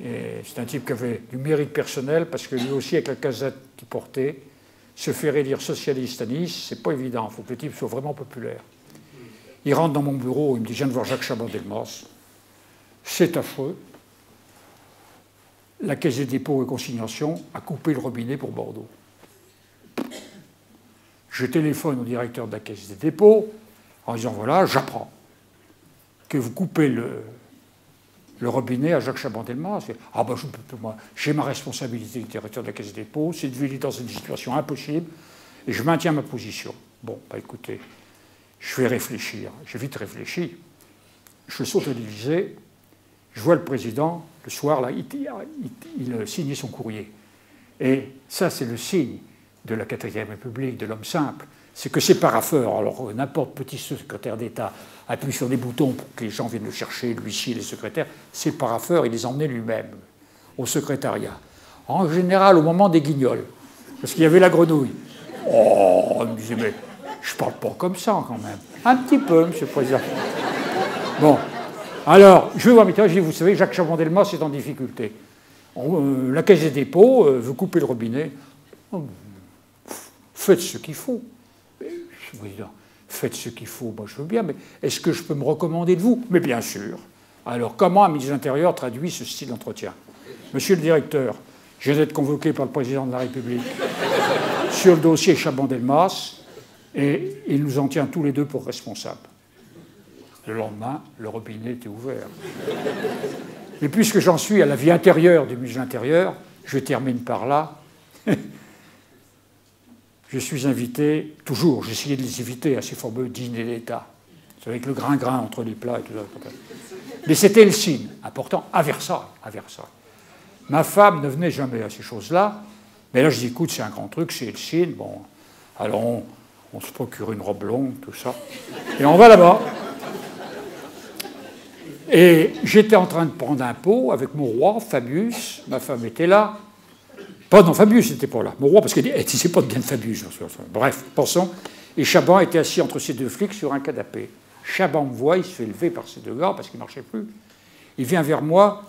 S1: C'est un type qui avait du mérite personnel, parce que lui aussi, avec la casette qu'il portait, se faire élire socialiste à Nice, c'est pas évident, il faut que le type soit vraiment populaire. Il rentre dans mon bureau, il me dit « Je viens de voir Jacques Chaban-Delmas, c'est affreux. La Caisse des dépôts et consignations a coupé le robinet pour Bordeaux. » Je téléphone au directeur de la Caisse des dépôts, en disant, voilà, j'apprends que vous coupez le robinet à Jacques Chaban-Delmas. Ah ben, moi, j'ai ma responsabilité de directeur de la Caisse des dépôts, c'est de vivre dans une situation impossible, et je maintiens ma position. Bon, bah écoutez, je vais réfléchir. J'ai vite réfléchi. Je saute à l'Élysée, je vois le président, le soir, là, il signait son courrier. Et ça, c'est le signe de la 4e République, de l'homme simple. C'est que ces parapheurs, alors n'importe petit secrétaire d'État appuie sur des boutons pour que les gens viennent le chercher, l'huissier, les secrétaires, ces parapheurs, il les emmenait lui-même au secrétariat. En général, au moment des guignols, parce qu'il y avait la grenouille. Oh, il me disait, mais je parle pas comme ça quand même. Un petit peu, monsieur le président. Bon, alors, je vais voir Mitterrand, je dis, vous savez, Jacques Chaban-Delmas est en difficulté. La Caisse des dépôts veut couper le robinet. Faites ce qu'il faut. Faites ce qu'il faut, moi je veux bien, mais est-ce que je peux me recommander de vous? Mais bien sûr. Alors, comment un ministre de l'Intérieur traduit ce style d'entretien? Monsieur le directeur, je viens d'être convoqué par le président de la République sur le dossier Chaban-Delmas, et il nous en tient tous les deux pour responsables. Le lendemain, le robinet était ouvert. Et puisque j'en suis à la vie intérieure du ministre de l'Intérieur, je termine par là. Je suis invité, toujours, j'essayais de les éviter à ces fameux dîners d'État, avec le grain-grain entre les plats et tout ça. Mais c'était le signe important, à Versailles, à Versailles. Ma femme ne venait jamais à ces choses-là, mais là je dis, écoute, c'est un grand truc, c'est le signe, bon, alors on se procure une robe longue, tout ça, et on va là-bas. Et j'étais en train de prendre un pot avec mon roi, Fabius, ma femme était là. Non, Fabius n'était pas là. Mon roi, parce qu'elle ne disait pas de bien de Fabius. Bref, pensons. Et Chaban était assis entre ces deux flics sur un canapé. Chaban me voit, il se fait lever par ces deux gars parce qu'il ne marchait plus. Il vient vers moi,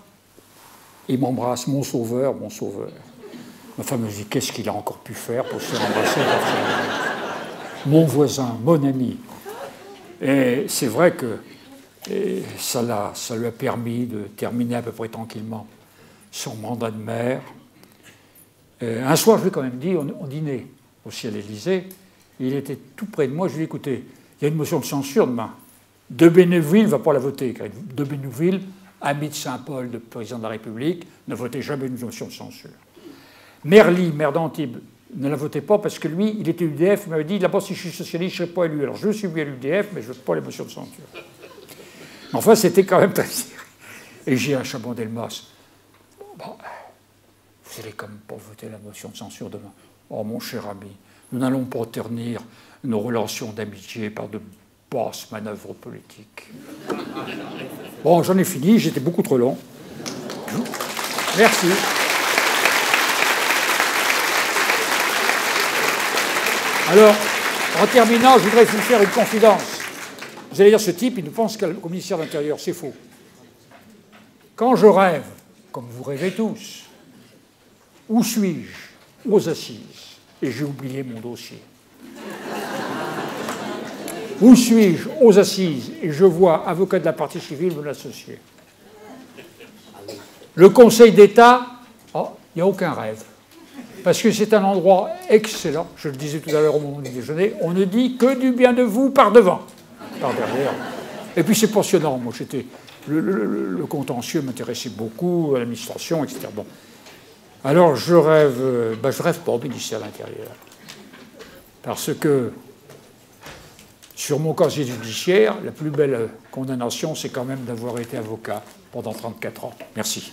S1: il m'embrasse, mon sauveur, mon sauveur. Ma femme me dit, qu'est-ce qu'il a encore pu faire pour se faire embrasser mon voisin, mon ami. Et c'est vrai que ça lui a permis de terminer à peu près tranquillement son mandat de maire. Un soir, je lui ai quand même dit, on dînait aussi à l'Élysée, il était tout près de moi, je lui ai dit, écoutez, Il y a une motion de censure demain. De Bénouville ne va pas la voter, car de Bénouville, ami de Saint-Paul, de président de la République, ne votait jamais une motion de censure. Merly, maire d'Antibes, ne la votait pas parce que lui, il était UDF, il m'avait dit, là-bas, si je suis socialiste, je ne serai pas élu. Alors je suis bien l'UDF, mais je ne vote pas les motions de censure. Enfin, c'était quand même très serré. Et j'ai un Chabon-Delmas. Bon, vous allez quand même pas voter la motion de censure demain. Oh, mon cher ami, nous n'allons pas ternir nos relations d'amitié par de basses manœuvres politiques. Bon, j'en ai fini, j'étais beaucoup trop long. Merci. Alors, en terminant, je voudrais vous faire une confidence. Vous allez dire, ce type, il ne pense qu'au ministère de l'Intérieur. C'est faux. Quand je rêve, comme vous rêvez tous, où suis-je? Aux assises. Et j'ai oublié mon dossier. Où suis-je? Aux assises. Et je vois avocat de la partie civile me l'associer. Le Conseil d'État, oh, il n'y a aucun rêve. Parce que c'est un endroit excellent. Je le disais tout à l'heure au moment du déjeuner. On ne dit que du bien de vous par devant. Par derrière. Et puis c'est passionnant. Moi, j'étais... Le contentieux m'intéressait beaucoup, l'administration, etc. Bon. Alors je rêve pas au ministère de l'Intérieur. Parce que sur mon casier judiciaire, la plus belle condamnation, c'est quand même d'avoir été avocat pendant 34 ans. Merci.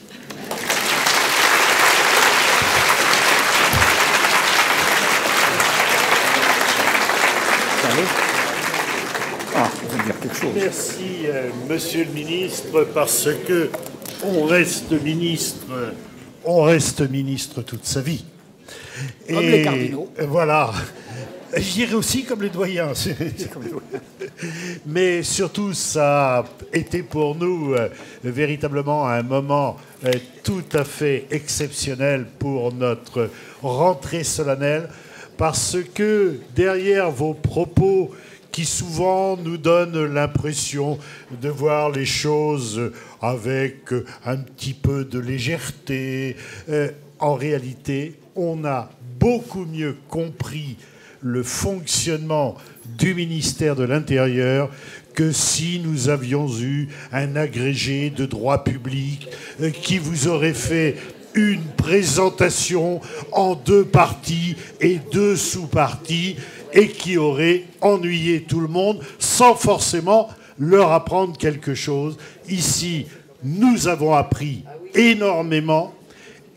S1: Ah, vous voulez dire quelque chose?
S2: Merci, Monsieur le ministre, parce que on reste ministre toute sa vie.
S1: Comme les cardinaux.
S2: Voilà. Je dirais aussi comme les doyens. Mais surtout, ça a été pour nous véritablement un moment tout à fait exceptionnel pour notre rentrée solennelle, parce que derrière vos propos qui souvent nous donnent l'impression de voir les choses avec un petit peu de légèreté, en réalité, on a beaucoup mieux compris le fonctionnement du ministère de l'Intérieur que si nous avions eu un agrégé de droit public qui vous aurait fait une présentation en 2 parties et 2 sous-parties et qui aurait ennuyé tout le monde sans forcément leur apprendre quelque chose. Ici, nous avons appris énormément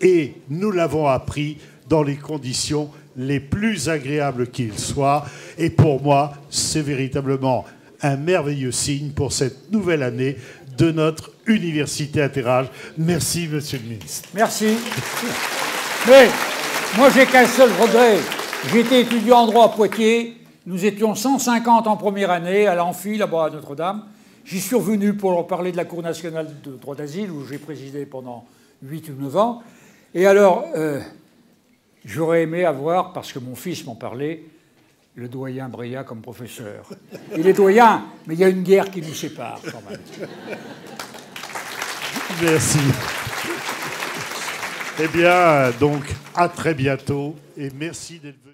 S2: et nous l'avons appris dans les conditions les plus agréables qu'il soit. Et pour moi, c'est véritablement un merveilleux signe pour cette nouvelle année de notre université Interage. Merci, Monsieur le ministre.
S1: Merci. Mais moi, j'ai qu'un seul regret. J'étais étudiant en droit à Poitiers. Nous étions 150 en première année à l'Amphi, là-bas à Notre-Dame. J'y suis revenu pour leur parler de la Cour nationale de droit d'asile, où j'ai présidé pendant 8 ou 9 ans. Et alors, j'aurais aimé avoir, parce que mon fils m'en parlait, le doyen Breillat comme professeur. Il est doyen, mais il y a une guerre qui nous sépare quand même.
S2: Merci. Eh bien, donc, à très bientôt et merci d'être venu.